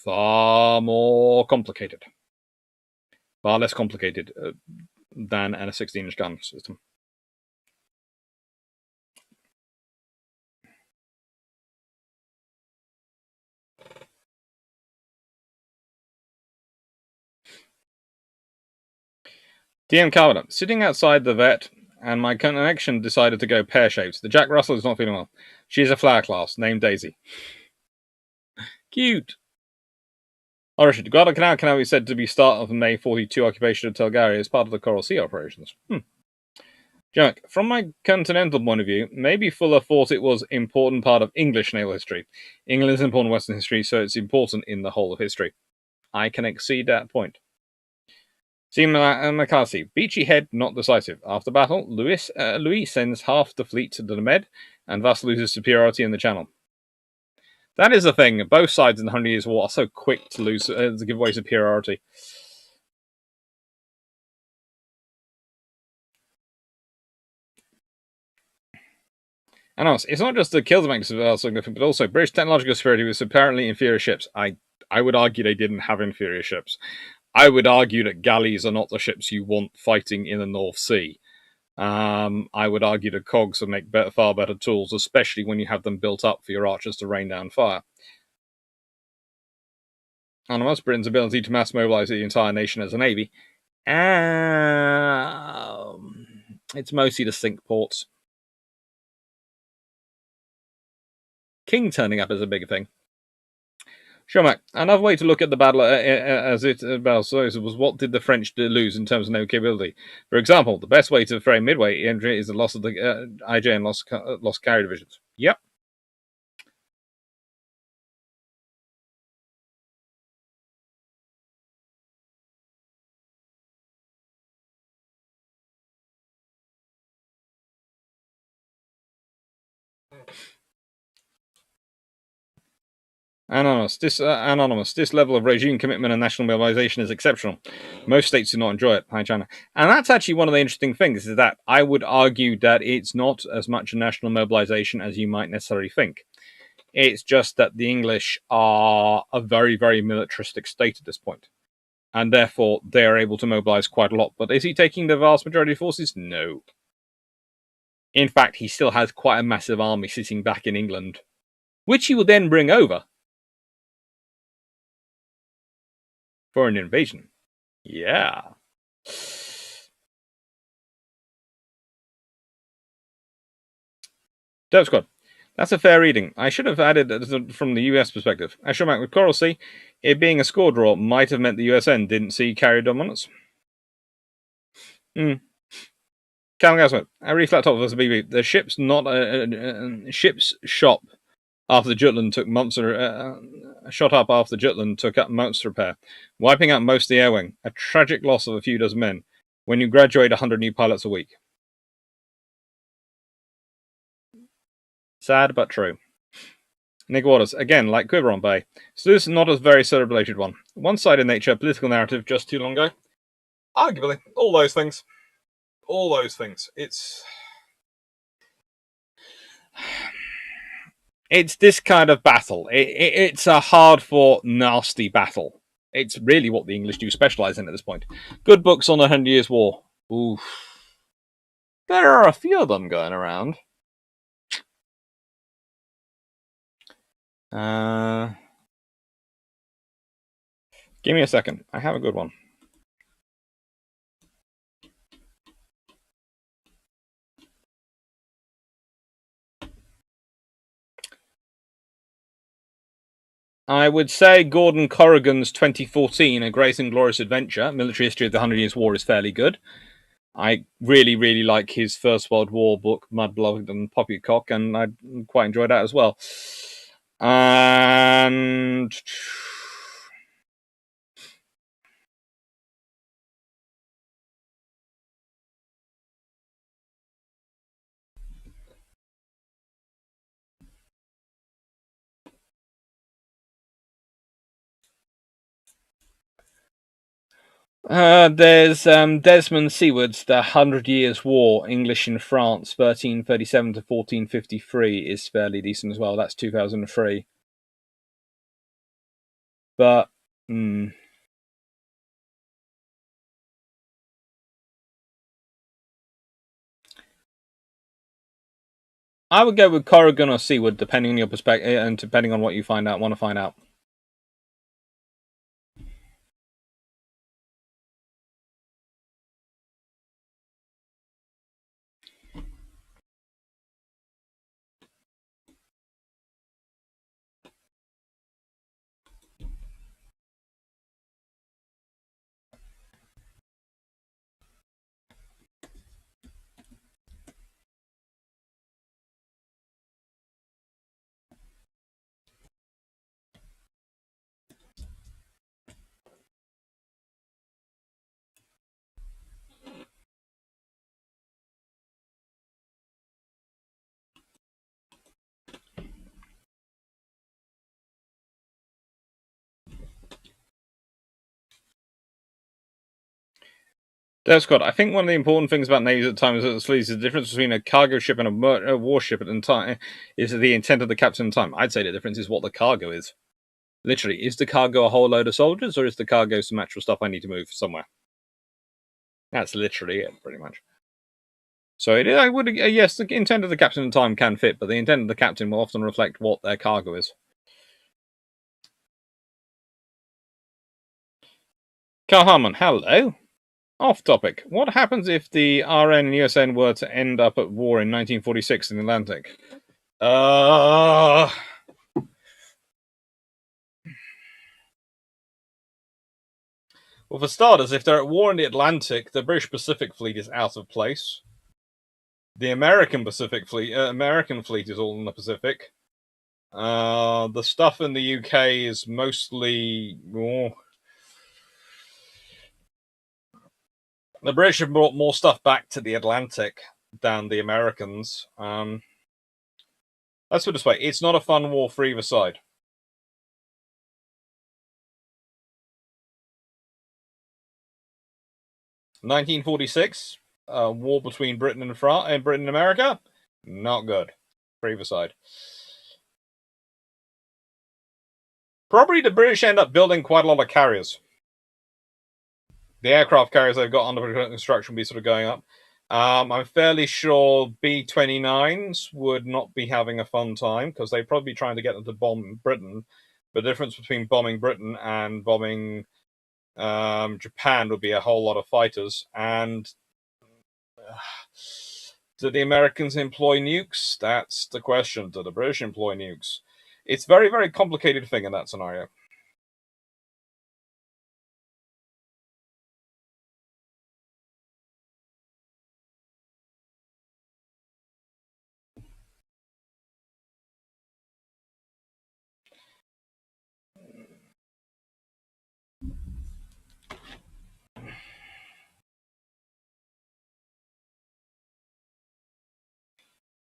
far more complicated. Far less complicated than a 16-inch gun system. DM Carver, sitting outside the vet, and my connection decided to go pear-shaped. The Jack Russell is not feeling well. She's a flower class, named Daisy. Cute. Oh, Richard, Guadalcanal can be said to be start of the May 42 occupation of Tulgari as part of the Coral Sea operations. Jack, from my continental point of view, maybe Fuller thought it was an important part of English naval history. England is important Western history, so it's important in the whole of history. I can exceed that point. See McCarthy. Beachy Head, not decisive. After battle, Louis sends half the fleet to the Med, and thus loses superiority in the Channel. That is the thing. Both sides in the 100 Years' War are so quick to give away superiority. And also, it's not just the kills that make us significant, but also British technological superiority with apparently inferior ships. I would argue they didn't have inferior ships. I would argue that galleys are not the ships you want fighting in the North Sea. I would argue that cogs would make far better tools, especially when you have them built up for your archers to rain down fire. Anonymous, Britain's ability to mass mobilize the entire nation as a navy. It's mostly the sink ports. King turning up is a big thing. Shomak, another way to look at the battle Battle of Sluys was what did the French lose in terms of naval capability. For example, the best way to frame Midway entry is the loss of the IJ and lost carrier divisions. Yep. Anonymous, this level of regime commitment and national mobilization is exceptional. Most states do not enjoy it. Hi, China. And that's actually one of the interesting things, is that I would argue that it's not as much a national mobilization as you might necessarily think. It's just that the English are a very, very militaristic state at this point. And therefore, they are able to mobilize quite a lot. But is he taking the vast majority of forces? No. In fact, he still has quite a massive army sitting back in England, which he will then bring over for an invasion. Yeah. Dope Squad. That's a fair reading. I should have added from the US perspective. Ashurmak with Coral Sea, it being a score draw might have meant the USN didn't see carrier dominance. Callum Gasman, a reflat top versus BB. The ship's not ship's shop after the Jutland took months shot up after Jutland took up months to repair, wiping out most of the air wing. A tragic loss of a few dozen men when you graduate 100 new pilots a week. Sad but true. Nick Waters, again, like Quiberon Bay. Sluys is not a very celebrated one. One-sided nature, political narrative just too long ago. Arguably, all those things. All those things. It's this kind of battle. It's a hard-fought, nasty battle. It's really what the English do specialise in at this point. Good books on the 100 Years' War. Oof. There are a few of them going around. Give me a second. I have a good one. I would say Gordon Corrigan's 2014 A Great and Glorious Adventure, Military History of the 100 Years' War, is fairly good. I really, really like his First World War book, Mudblood and Poppycock, and I quite enjoyed that as well. And there's Desmond Seward's The 100 Years' War, English in France, 1337 to 1453, is fairly decent as well. That's 2003. But, I would go with Corrigan or Seward, depending on your perspective and depending on what you want to find out. That's Scott. I think one of the important things about navies at the time is the difference between a cargo ship and a warship at the time is the intent of the captain at the time. I'd say the difference is what the cargo is. Literally, is the cargo a whole load of soldiers, or is the cargo some actual stuff I need to move somewhere? That's literally it, pretty much. So I would, yes, the intent of the captain at the time can fit, but the intent of the captain will often reflect what their cargo is. Carl Harmon, hello. Off topic. What happens if the RN and USN were to end up at war in 1946 in the Atlantic? Well, for starters, if they're at war in the Atlantic, the British Pacific Fleet is out of place. The American fleet is all in the Pacific. The stuff in the UK is mostly the British have brought more stuff back to the Atlantic than the Americans. Let's put it this way: it's not a fun war for either side. 1946, war between Britain and France and Britain and America, not good for either side. Probably the British end up building quite a lot of carriers. The aircraft carriers they've got under construction will be sort of going up. I'm fairly sure B-29s would not be having a fun time because they'd probably be trying to get them to bomb Britain. The difference between bombing Britain and bombing Japan would be a whole lot of fighters. And do the Americans employ nukes? That's the question. Do the British employ nukes? It's a very, very complicated thing in that scenario.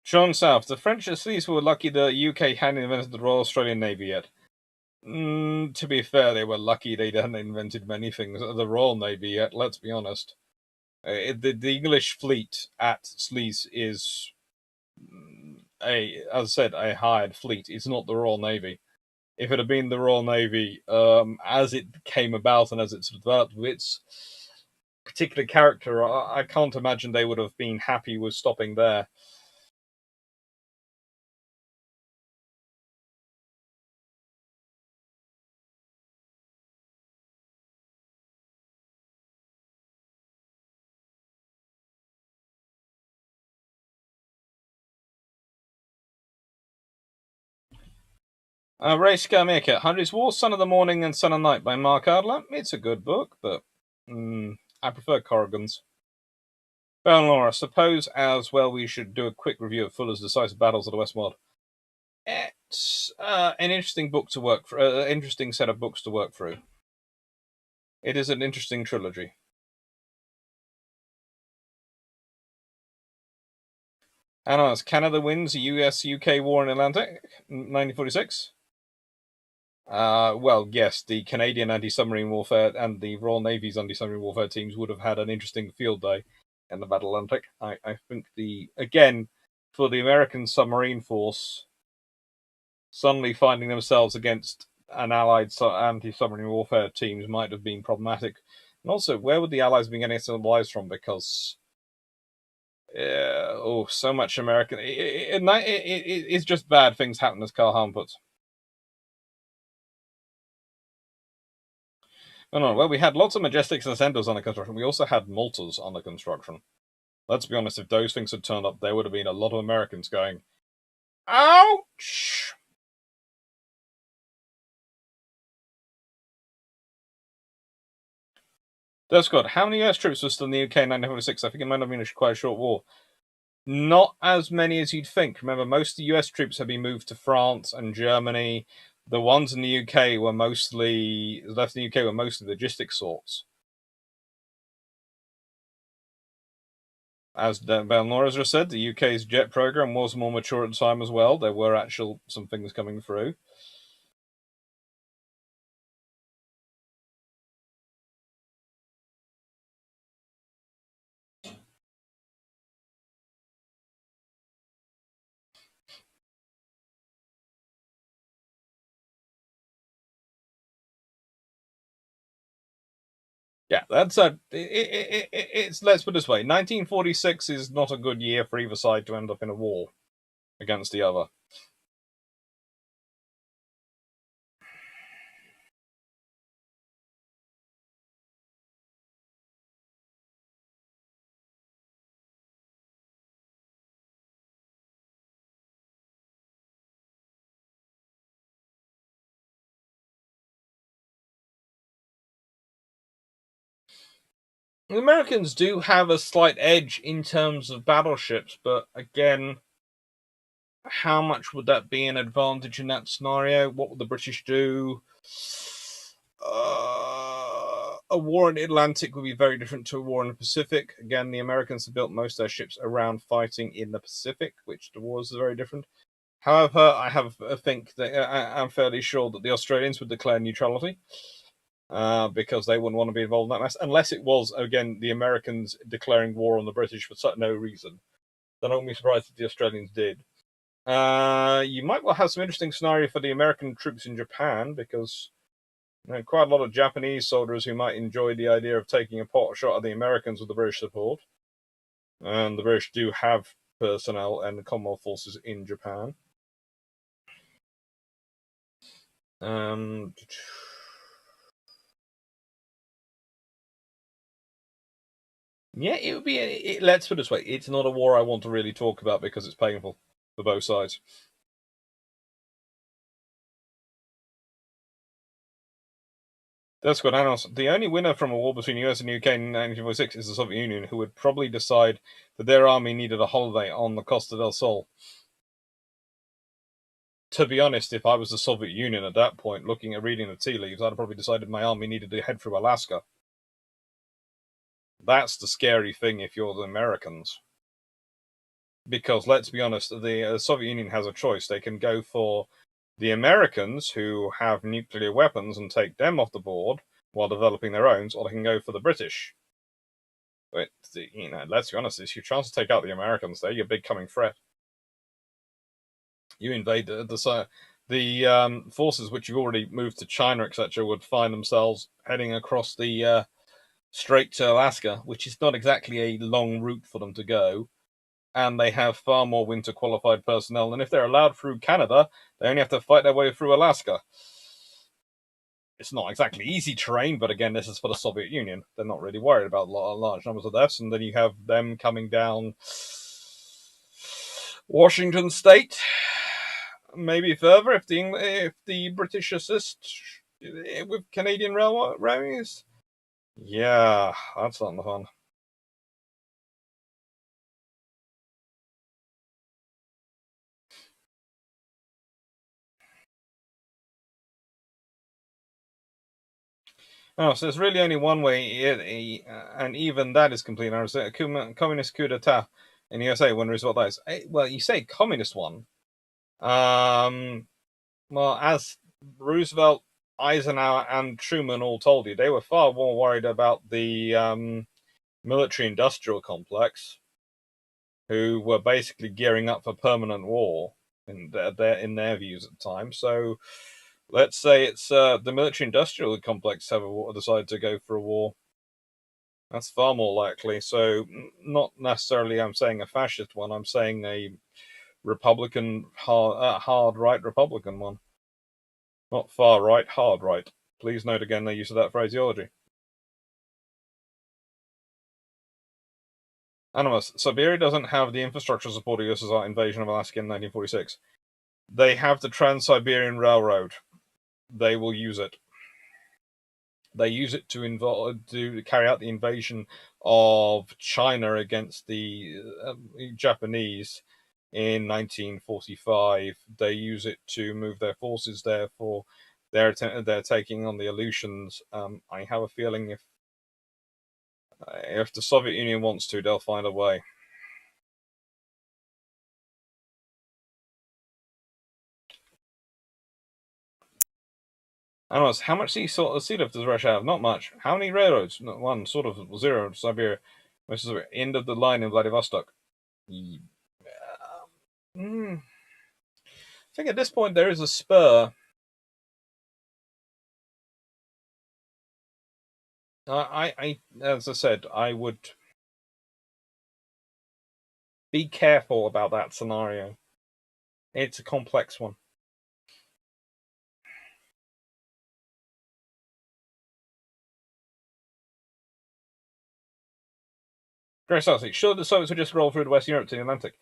Sean South, the French at least were lucky the UK hadn't invented the Royal Australian Navy yet. To be fair, they were lucky they hadn't invented many things. The Royal Navy yet, let's be honest. The English fleet at Sluys is, as I said, a hired fleet. It's not the Royal Navy. If it had been the Royal Navy, as it came about and as it's developed with its particular character, I can't imagine they would have been happy with stopping there. Ray Scarmica, Hundreds War, Son of the Morning and Son of Night by Mark Adler. It's a good book, but I prefer Corrigan's. Bell Laura, suppose as well we should do a quick review of Fuller's Decisive Battles of the Westmoreland. It's an interesting book to work for, interesting set of books to work through. It is an interesting trilogy. Analyze, Canada wins the US-UK war in Atlantic, 1946. Well, yes, the Canadian anti-submarine warfare and the Royal Navy's anti-submarine warfare teams would have had an interesting field day in the Battle of Atlantic. I think again, for the American submarine force, suddenly finding themselves against an Allied anti-submarine warfare teams might have been problematic. And also, where would the Allies have been getting supplies from? Because so much American. It's just bad things happen, as Carl Halm puts. No, well, we had lots of Majestics and Ascendos under construction. We also had Maltas under construction. Let's be honest, if those things had turned up, there would have been a lot of Americans going, ouch! That's good. How many US troops were still in the UK in 1946? I think it might have been quite a short war. Not as many as you'd think. Remember, most of the US troops had been moved to France and Germany. The ones in the UK were mostly logistics sorts. As Belnora just said, the UK's jet program was more mature at the time as well. There were some things coming through. Yeah, that's it's let's put it this way: 1946 is not a good year for either side to end up in a war against the other. The Americans do have a slight edge in terms of battleships, but again, how much would that be an advantage in that scenario? What would the British do? A war in the Atlantic would be very different to a war in the Pacific. Again, the Americans have built most of their ships around fighting in the Pacific, which the wars are very different. However, I'm fairly sure that the Australians would declare neutrality. Because they wouldn't want to be involved in that mess, unless it was, again, the Americans declaring war on the British for no reason. Then I wouldn't be surprised if the Australians did. You might well have some interesting scenario for the American troops in Japan, because quite a lot of Japanese soldiers who might enjoy the idea of taking a pot shot at the Americans with the British support. And the British do have personnel and Commonwealth forces in Japan. Yeah, it would be. Let's put it this way: it's not a war I want to really talk about because it's painful for both sides. That's good. And the only winner from a war between the US and the UK in 1946 is the Soviet Union, who would probably decide that their army needed a holiday on the Costa del Sol. To be honest, if I was the Soviet Union at that point, reading the tea leaves, I'd have probably decided my army needed to head through Alaska. That's the scary thing if you're the Americans. Because let's be honest, the Soviet Union has a choice. They can go for the Americans, who have nuclear weapons, and take them off the board while developing their own, or they can go for the British. But let's be honest, it's your chance to take out the Americans. They're your big coming threat. You invade the forces which you've already moved to China, etc., would find themselves heading across the straight to Alaska, which is not exactly a long route for them to go. And they have far more winter qualified personnel. And if they're allowed through Canada, they only have to fight their way through Alaska. It's not exactly easy terrain, but again, this is for the Soviet Union. They're not really worried about large numbers of deaths. And then you have them coming down Washington State, maybe further if the British assist with Canadian railways. Yeah, that's not fun. Oh, so there's really only one way, and even that is complete. I was a communist coup d'etat in the USA when Roosevelt dies. Well, you say communist one. Well, as Roosevelt, Eisenhower, and Truman all told you, they were far more worried about the military-industrial complex, who were basically gearing up for permanent war in their views at the time. So let's say it's the military-industrial complex have decided to go for a war. That's far more likely. So not necessarily I'm saying a fascist one. I'm saying a Republican, hard right Republican one. Not far right, hard right. Please note again the use of that phraseology. Animus, Siberia doesn't have the infrastructure supporting USSR invasion of Alaska in 1946. They have the Trans-Siberian Railroad. They will use it. They use it to carry out the invasion of China against the Japanese in 1945. They use it to move their forces there for they're taking on the Aleutians. I have a feeling if the Soviet Union wants to, they'll find a way. I don't know, how much sea lift does Russia have? Not much. How many railroads? Not one, sort of zero. Siberia. Most of the end of the line in Vladivostok. I think at this point there is a spur. As I said, I would be careful about that scenario. It's a complex one. Grace Sassy, should the Soviets would just roll through to West Europe to the Atlantic?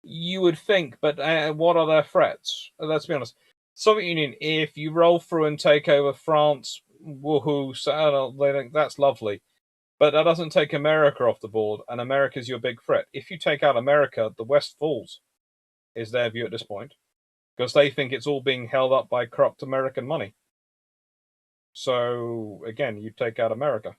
You would think, but what are their threats? Let's be honest. Soviet Union, if you roll through and take over France, woohoo, so they think that's lovely. But that doesn't take America off the board, and America's your big threat. If you take out America, the West falls, is their view at this point, because they think it's all being held up by corrupt American money. So, again, you take out America.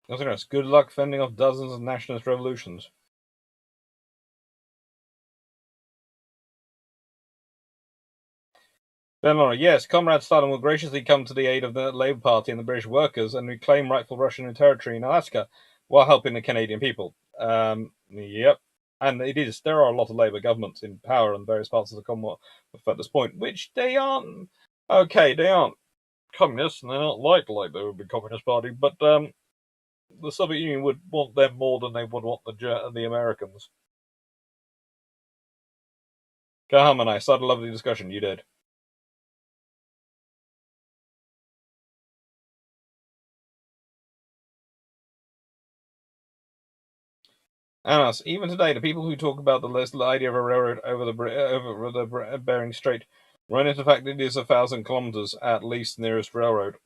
Nothing else. Good luck fending off dozens of nationalist revolutions. Ben Laura, yes, Comrade Stalin will graciously come to the aid of the Labour Party and the British workers and reclaim rightful Russian territory in Alaska while helping the Canadian people. Yep. And it is, there are a lot of Labour governments in power in various parts of the Commonwealth at this point, which they aren't, okay, they aren't communists and they're not like they would be Communist Party, but the Soviet Union would want them more than they would want the Americans. Kaham and I started a lovely discussion. You did. And even today, the people who talk about the idea of a railroad over the Bering Strait run into the fact that it is 1,000 kilometers at least nearest railroad.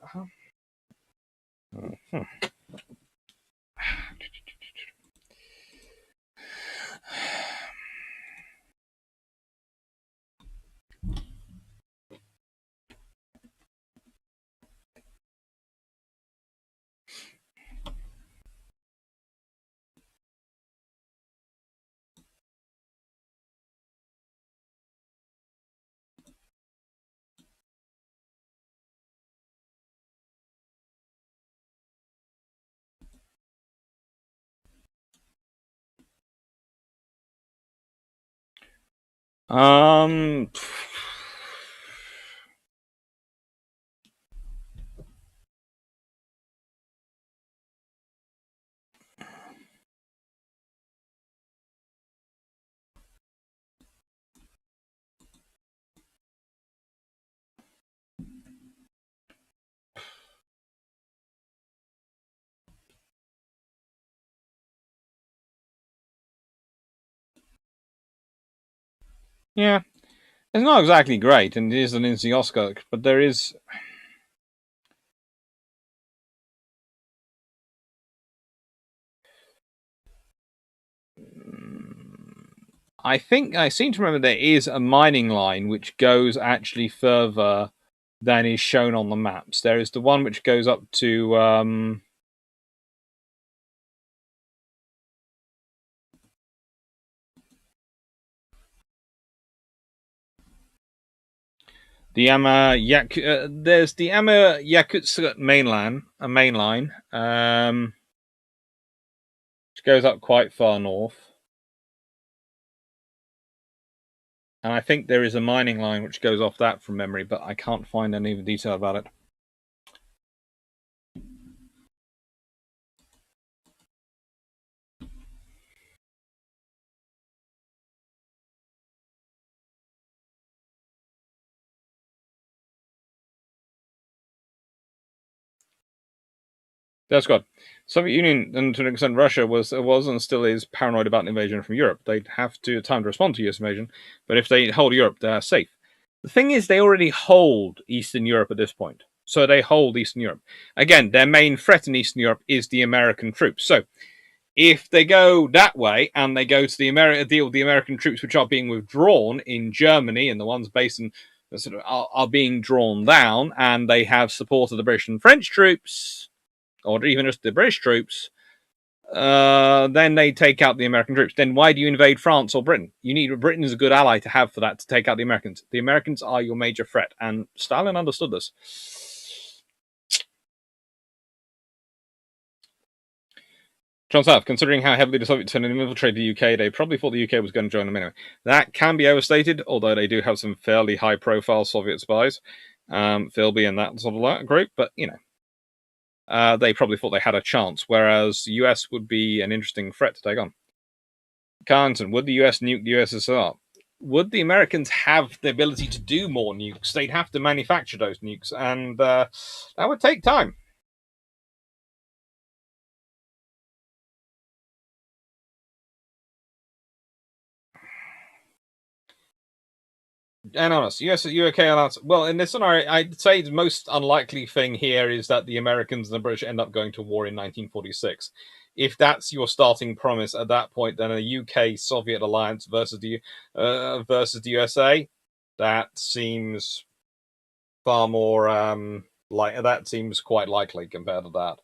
Um, yeah, it's not exactly great, and it is an instant Oscar, but there is. I think I seem to remember there is a mining line which goes actually further than is shown on the maps. There is the one which goes up to the there's the Yakutsk main line, which goes up quite far north. And I think there is a mining line which goes off that from memory, but I can't find any detail about it. That's good. Soviet Union and to an extent Russia was and still is paranoid about an invasion from Europe. They'd have to time to respond to US invasion, but if they hold Europe, they're safe. The thing is, they already hold Eastern Europe at this point, so they hold Eastern Europe. Again, their main threat in Eastern Europe is the American troops. So if they go that way and they go to deal with the American troops which are being withdrawn in Germany and the ones based in sort of are being drawn down, and they have support of the British and French troops, or even just the British troops, then they take out the American troops. Then why do you invade France or Britain? You need Britain is a good ally to have for that to take out the Americans. The Americans are your major threat, and Stalin understood this. John South, considering how heavily the Soviets had infiltrated the UK, they probably thought the UK was going to join them anyway. That can be overstated, although they do have some fairly high-profile Soviet spies, Philby and that sort of group. But you know, they probably thought they had a chance, whereas the US would be an interesting threat to take on. Carrington, would the US nuke the USSR? Would the Americans have the ability to do more nukes? They'd have to manufacture those nukes, and that would take time. And honest, US, UK alliance. Well, in this scenario, I'd say the most unlikely thing here is that the Americans and the British end up going to war in 1946. If that's your starting premise at that point, then a UK-Soviet alliance versus the USA, that seems far more that seems quite likely compared to that.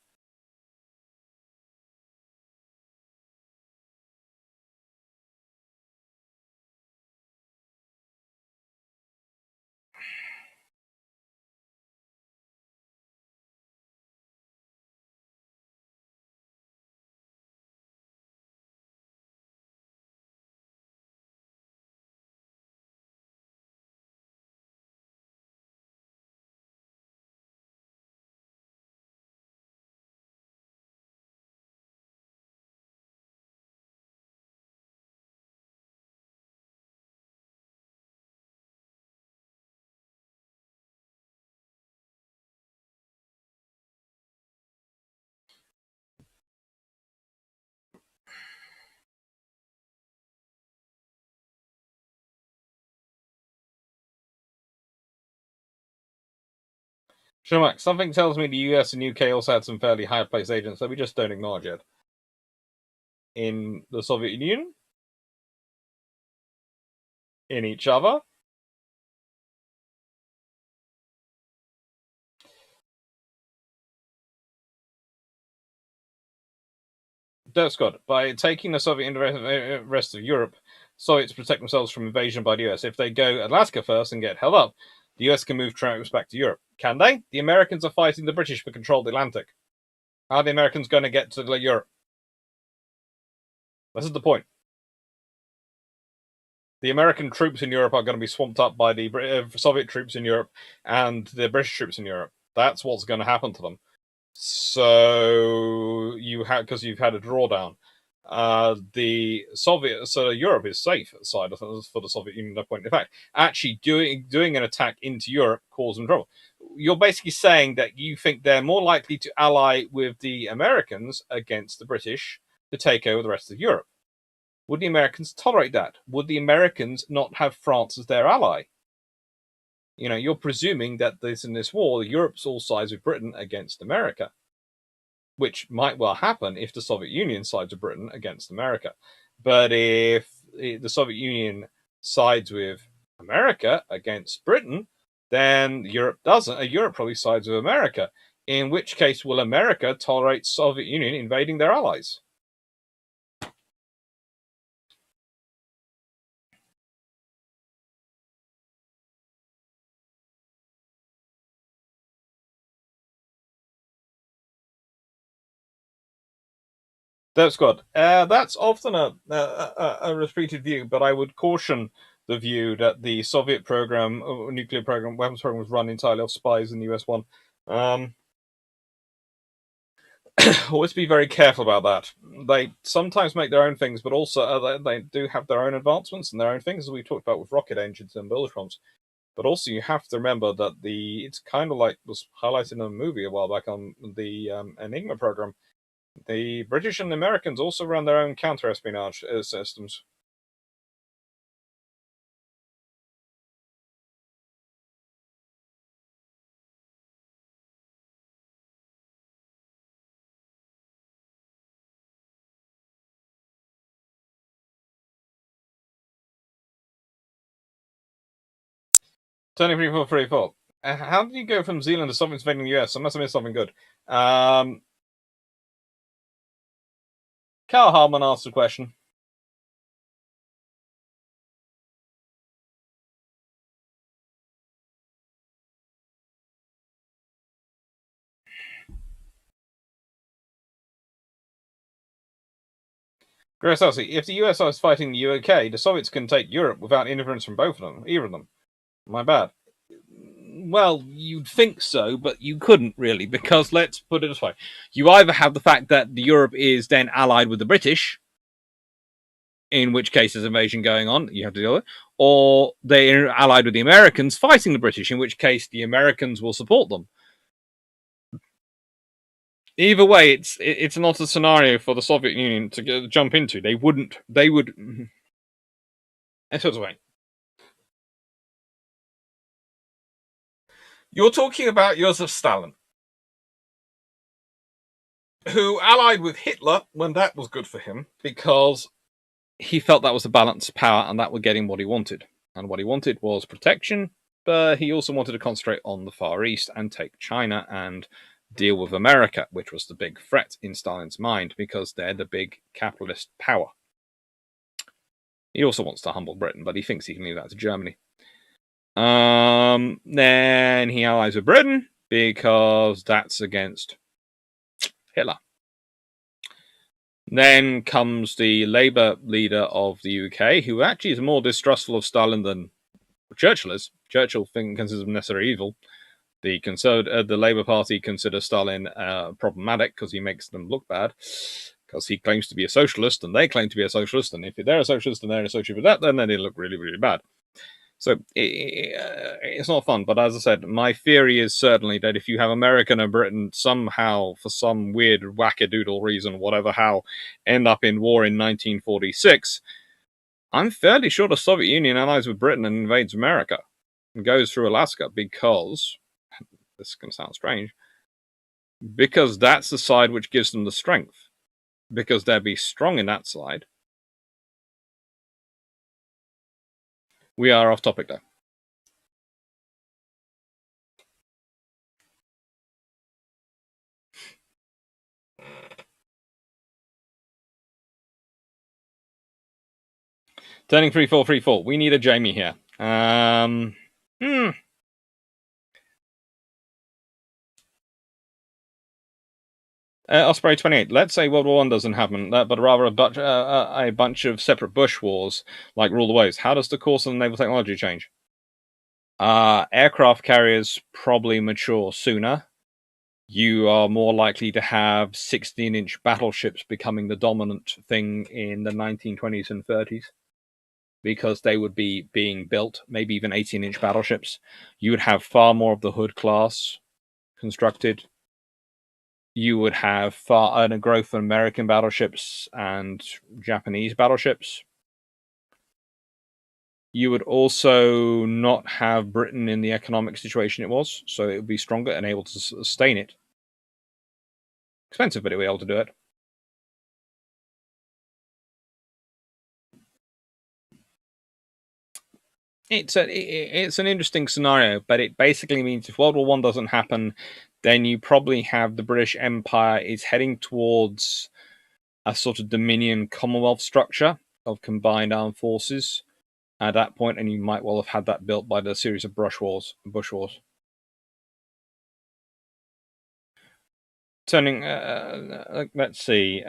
Schumacher, something tells me the US and UK also had some fairly high-placed agents that we just don't acknowledge yet. In the Soviet Union? In each other? That's good. By taking the Soviet into the rest of Europe, Soviets protect themselves from invasion by the US. If they go Alaska first and get held up, the US can move troops back to Europe. Can they? The Americans are fighting the British for control of the Atlantic. How are the Americans going to get to Europe? This is the point. The American troops in Europe are going to be swamped up by the Soviet troops in Europe and the British troops in Europe. That's what's going to happen to them. So because you've had a drawdown. So Europe is safe aside for the Soviet Union. No point. In fact, actually doing an attack into Europe caused them trouble. You're basically saying that you think they're more likely to ally with the Americans against the British to take over the rest of Europe. Would the Americans tolerate that? Would the Americans not have France as their ally? You're presuming that in this war, Europe's all sides with Britain against America, which might well happen if the Soviet Union sides with Britain against America. But if the Soviet Union sides with America against Britain, then Europe doesn't. Europe probably sides with America. In which case, will America tolerate Soviet Union invading their allies? That's good. That's often a repeated view, but I would caution the view that the Soviet program, nuclear program, weapons program was run entirely off spies and the US one. Always be very careful about that. They sometimes make their own things, but also they do have their own advancements and their own things, as we talked about with rocket engines and bulletprops. But also, you have to remember that it's kind of like was highlighted in a movie a while back on the Enigma program. The British and the Americans also run their own counter-espionage systems. Turning 3434. How did you go from Zealand to Soviets invading the US? I must have missed something good. Carl Harman asked a question. Grace Elsie, if the US is fighting the UK, the Soviets can take Europe without interference from both of them, either of them. My bad. Well, you'd think so, but you couldn't really, because let's put it this way. You either have the fact that Europe is then allied with the British, in which case there's invasion going on, you have to deal with, or they're allied with the Americans fighting the British, in which case the Americans will support them. Either way, it's not a scenario for the Soviet Union to jump into. They would. That's sort of way. You're talking about Joseph Stalin, who allied with Hitler when that was good for him, because he felt that was the balance of power and that would get him what he wanted. And what he wanted was protection, but he also wanted to concentrate on the Far East and take China and deal with America, which was the big threat in Stalin's mind, because they're the big capitalist power. He also wants to humble Britain, but he thinks he can leave that to Germany. Then he allies with Britain, because that's against Hitler. Then comes the Labour leader of the UK, who actually is more distrustful of Stalin than Churchill is. Churchill considers him necessary evil. The Labour Party considers Stalin problematic because he makes them look bad, because he claims to be a socialist and they claim to be a socialist. And if they're a socialist and they're associated with that, then they look really, really bad. So it's not fun. But as I said, my theory is certainly that if you have America and Britain somehow, for some weird wackadoodle reason, whatever, how end up in war in 1946, I'm fairly sure the Soviet Union allies with Britain and invades America and goes through Alaska, because this is going to sound strange, because that's the side which gives them the strength, because they'll be strong in that side. We are off topic though. Turning 3434. We need a Jamie here. Osprey 28. Let's say World War One doesn't happen, but rather a bunch of separate bush wars, like Rule the Waves. How does the course of the naval technology change? Aircraft carriers probably mature sooner. You are more likely to have 16-inch battleships becoming the dominant thing in the 1920s and 30s, because they would be being built, maybe even 18-inch battleships. You would have far more of the Hood class constructed. You would have a growth of American battleships and Japanese battleships. You would also not have Britain in the economic situation it was, so it would be stronger and able to sustain it. Expensive, but it would be able to do it. It's an interesting scenario, but it basically means if World War One doesn't happen, then you probably have the British Empire is heading towards a sort of Dominion Commonwealth structure of combined armed forces at that point, and you might well have had that built by the series of bush wars. Turning, let's see.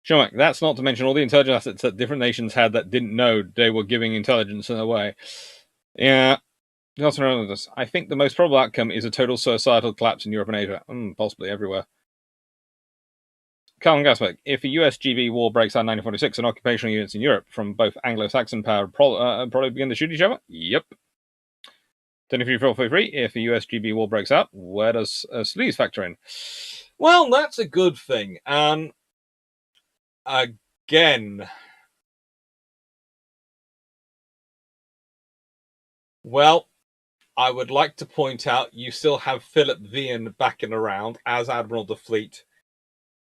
Sure, that's not to mention all the intelligence assets that different nations had that didn't know they were giving intelligence in a way. Yeah. I think the most probable outcome is a total societal collapse in Europe and Asia, possibly everywhere. Carl Gasbeck, if a US GB war breaks out in 1946 and occupational units in Europe from both Anglo-Saxon power probably begin to shoot each other? Yep. 23-4-3, if a US GB war breaks out, where does Sluys factor in? Well, that's a good thing. Again, well, I would like to point out you still have Philip Vian back and around as Admiral of the Fleet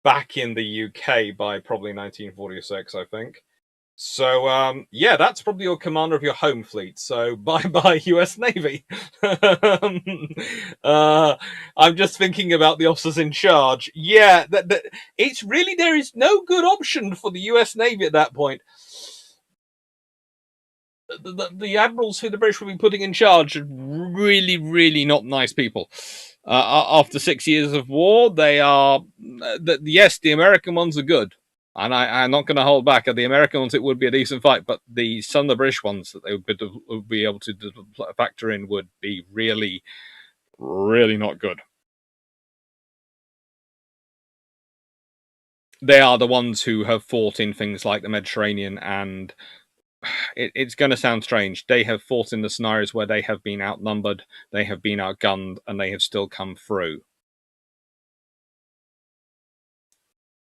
back in the UK by probably 1946, I think. So, yeah, that's probably your commander of your home fleet. So, bye-bye, US Navy. I'm just thinking about the officers in charge. Yeah, it's really, there is no good option for the US Navy at that point. The admirals who the British will be putting in charge are really, really not nice people. After 6 years of war, they are. Yes, the American ones are good, and I'm not going to hold back. The American ones, it would be a decent fight, but some of the British ones that they would be able to factor in would be really, really not good. They are the ones who have fought in things like the Mediterranean, and it's going to sound strange. They have fought in the scenarios where they have been outnumbered, they have been outgunned, and they have still come through.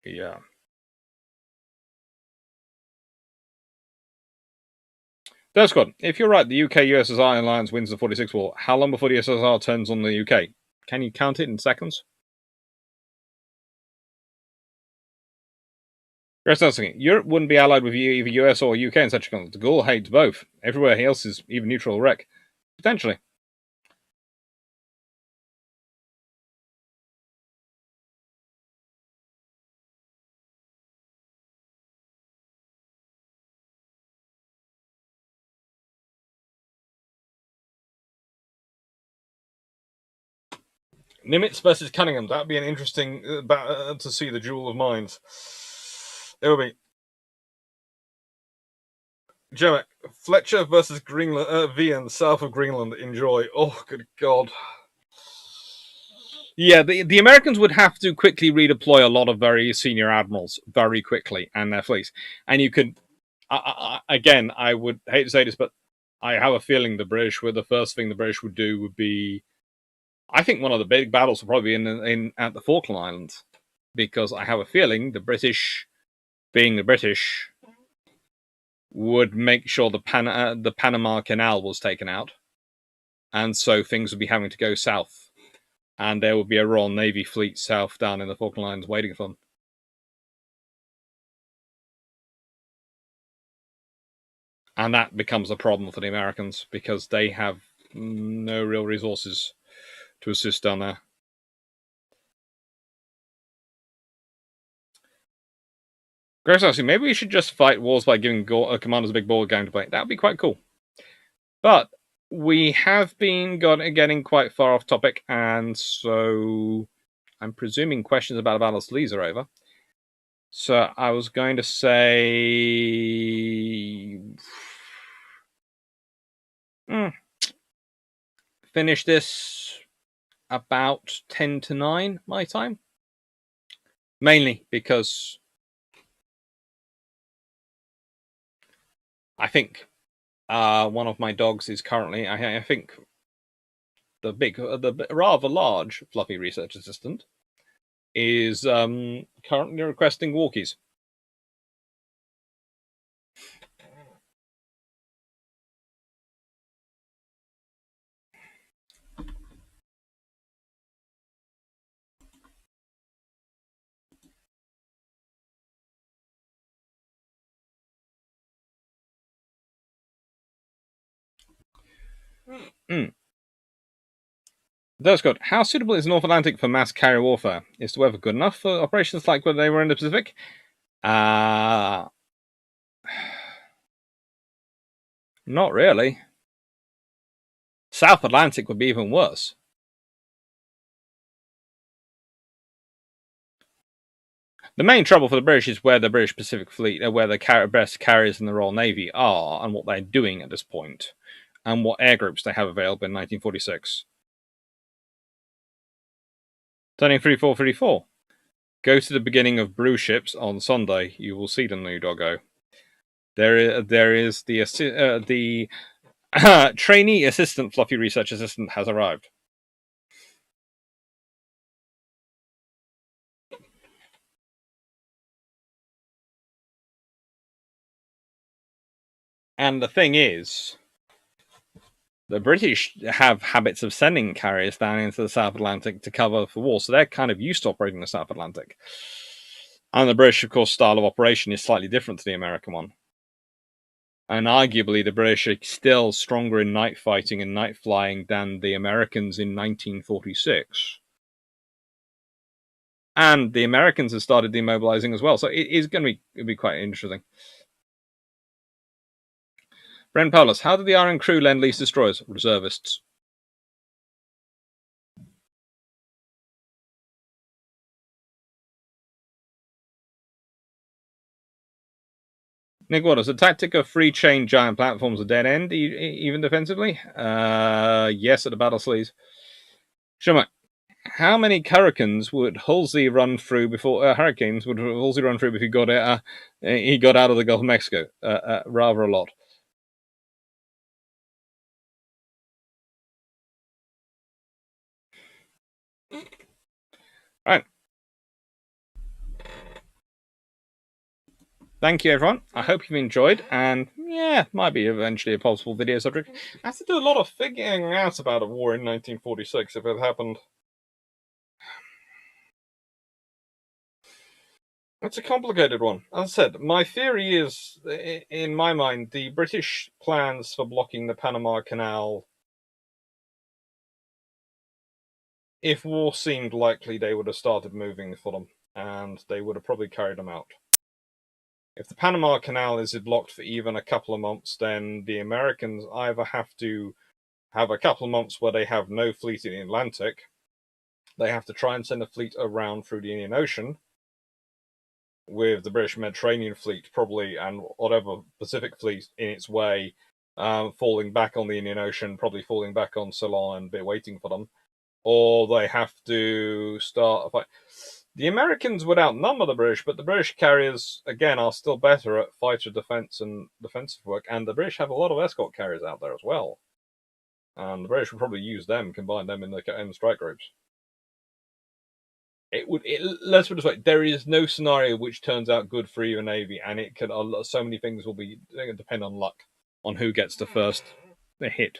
Yeah. That's good. If you're right, the UK-USSR alliance wins the 46 war. How long before the USSR turns on the UK? Can you count it in seconds? Europe wouldn't be allied with either US or UK in such a conflict. De Gaulle hates both. Everywhere else is even neutral or wreck. Potentially. Nimitz versus Cunningham. That'd be an interesting to see the duel of minds. It would be. Jemek, Fletcher versus Greenland, Vian, south of Greenland. Enjoy. Oh, good God. Yeah, the Americans would have to quickly redeploy a lot of very senior admirals very quickly and their fleets. And you could, again, I would hate to say this, but I have a feeling the British, the first thing the British would do would be, I think one of the big battles would probably be at the Falkland Islands, because I have a feeling the British, being the British, would make sure the Panama Canal was taken out, and so things would be having to go south, and there would be a Royal Navy fleet south down in the Falkland Islands waiting for them. And that becomes a problem for the Americans because they have no real resources to assist down there. Gross asking, maybe we should just fight wars by giving commanders a big ball game to play. That would be quite cool. But we have been getting quite far off topic, and so I'm presuming questions about Battle of Sluys are over. So I was going to say... finish this about 10 to 9 my time. Mainly because I think one of my dogs is currently, I think, the rather large fluffy research assistant is currently requesting walkies. That's good. How suitable is North Atlantic for mass carrier warfare? Is the weather good enough for operations like when they were in the Pacific? Not really. South Atlantic would be even worse. The main trouble for the British is where the British Pacific Fleet, where the best carriers in the Royal Navy are, and what they're doing at this point, and what air groups they have available in 1946. Turning 3434. Go to the beginning of Brew Ships on Sunday. You will see the new doggo. There is the trainee assistant, fluffy research assistant, has arrived. And the thing is, the British have habits of sending carriers down into the South Atlantic to cover for war, so they're kind of used to operating the South Atlantic. And the British, of course, style of operation is slightly different to the American one. And arguably, the British are still stronger in night fighting and night flying than the Americans in 1946. And the Americans have started demobilizing as well, so it is going to be quite interesting. Brent Paulus, how did the Iron Crew lend lease destroyers? Reservists. Nick Waters, the tactic of free chain giant platforms a dead end, even defensively? Yes, at the Battle of Sluys. Shumak, how many hurricanes would Halsey run through before hurricanes would Halsey run through if he got out of the Gulf of Mexico? Rather a lot. All right. Thank you, everyone. I hope you've enjoyed, and yeah, might be eventually a possible video subject. I have to do a lot of figuring out about a war in 1946 if it happened. It's a complicated one. As I said, my theory is, in my mind, the British plans for blocking the Panama Canal, if war seemed likely, they would have started moving for them, and they would have probably carried them out. If the Panama Canal is blocked for even a couple of months, then the Americans either have to have a couple of months where they have no fleet in the Atlantic, they have to try and send a fleet around through the Indian Ocean, with the British Mediterranean fleet probably, and whatever Pacific fleet in its way, falling back on the Indian Ocean, probably falling back on Ceylon and be waiting for them, or they have to start a fight. The Americans would outnumber the British, but the British carriers, again, are still better at fighter defense and defensive work, and the British have a lot of escort carriers out there as well. And the British would probably use them, combine them in the strike groups. Let's put it this way: there is no scenario which turns out good for either navy, and it can. So many things will depend on luck, on who gets the first hit.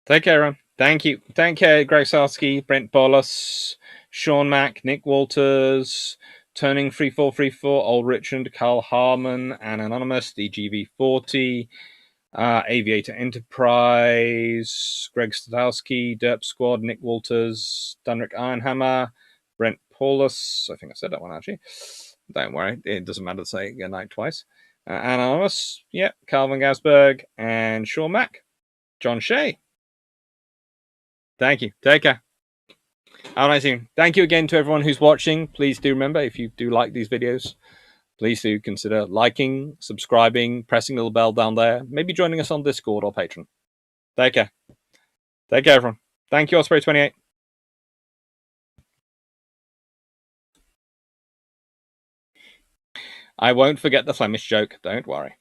Take care, everyone. Thank you. Thank you, Greg Salsky, Brent Bolus, Sean Mack, Nick Walters, Turning 3434, Old Richard, Carl Harmon, and Anonymous, DGV40, Aviator Enterprise, Greg Stadowski, Derp Squad, Nick Walters, Dunrick Ironhammer, Brent Paulus. I think I said that one actually. Don't worry, it doesn't matter to say goodnight twice. Anonymous, yeah, Calvin Gasberg, and Sean Mack. John Shea. Thank you. Take care. Have a nice evening. Thank you again to everyone who's watching. Please do remember, if you do like these videos, please do consider liking, subscribing, pressing the little bell down there, maybe joining us on Discord or Patreon. Take care. Take care, everyone. Thank you, Osprey28. I won't forget the Flemish joke, don't worry.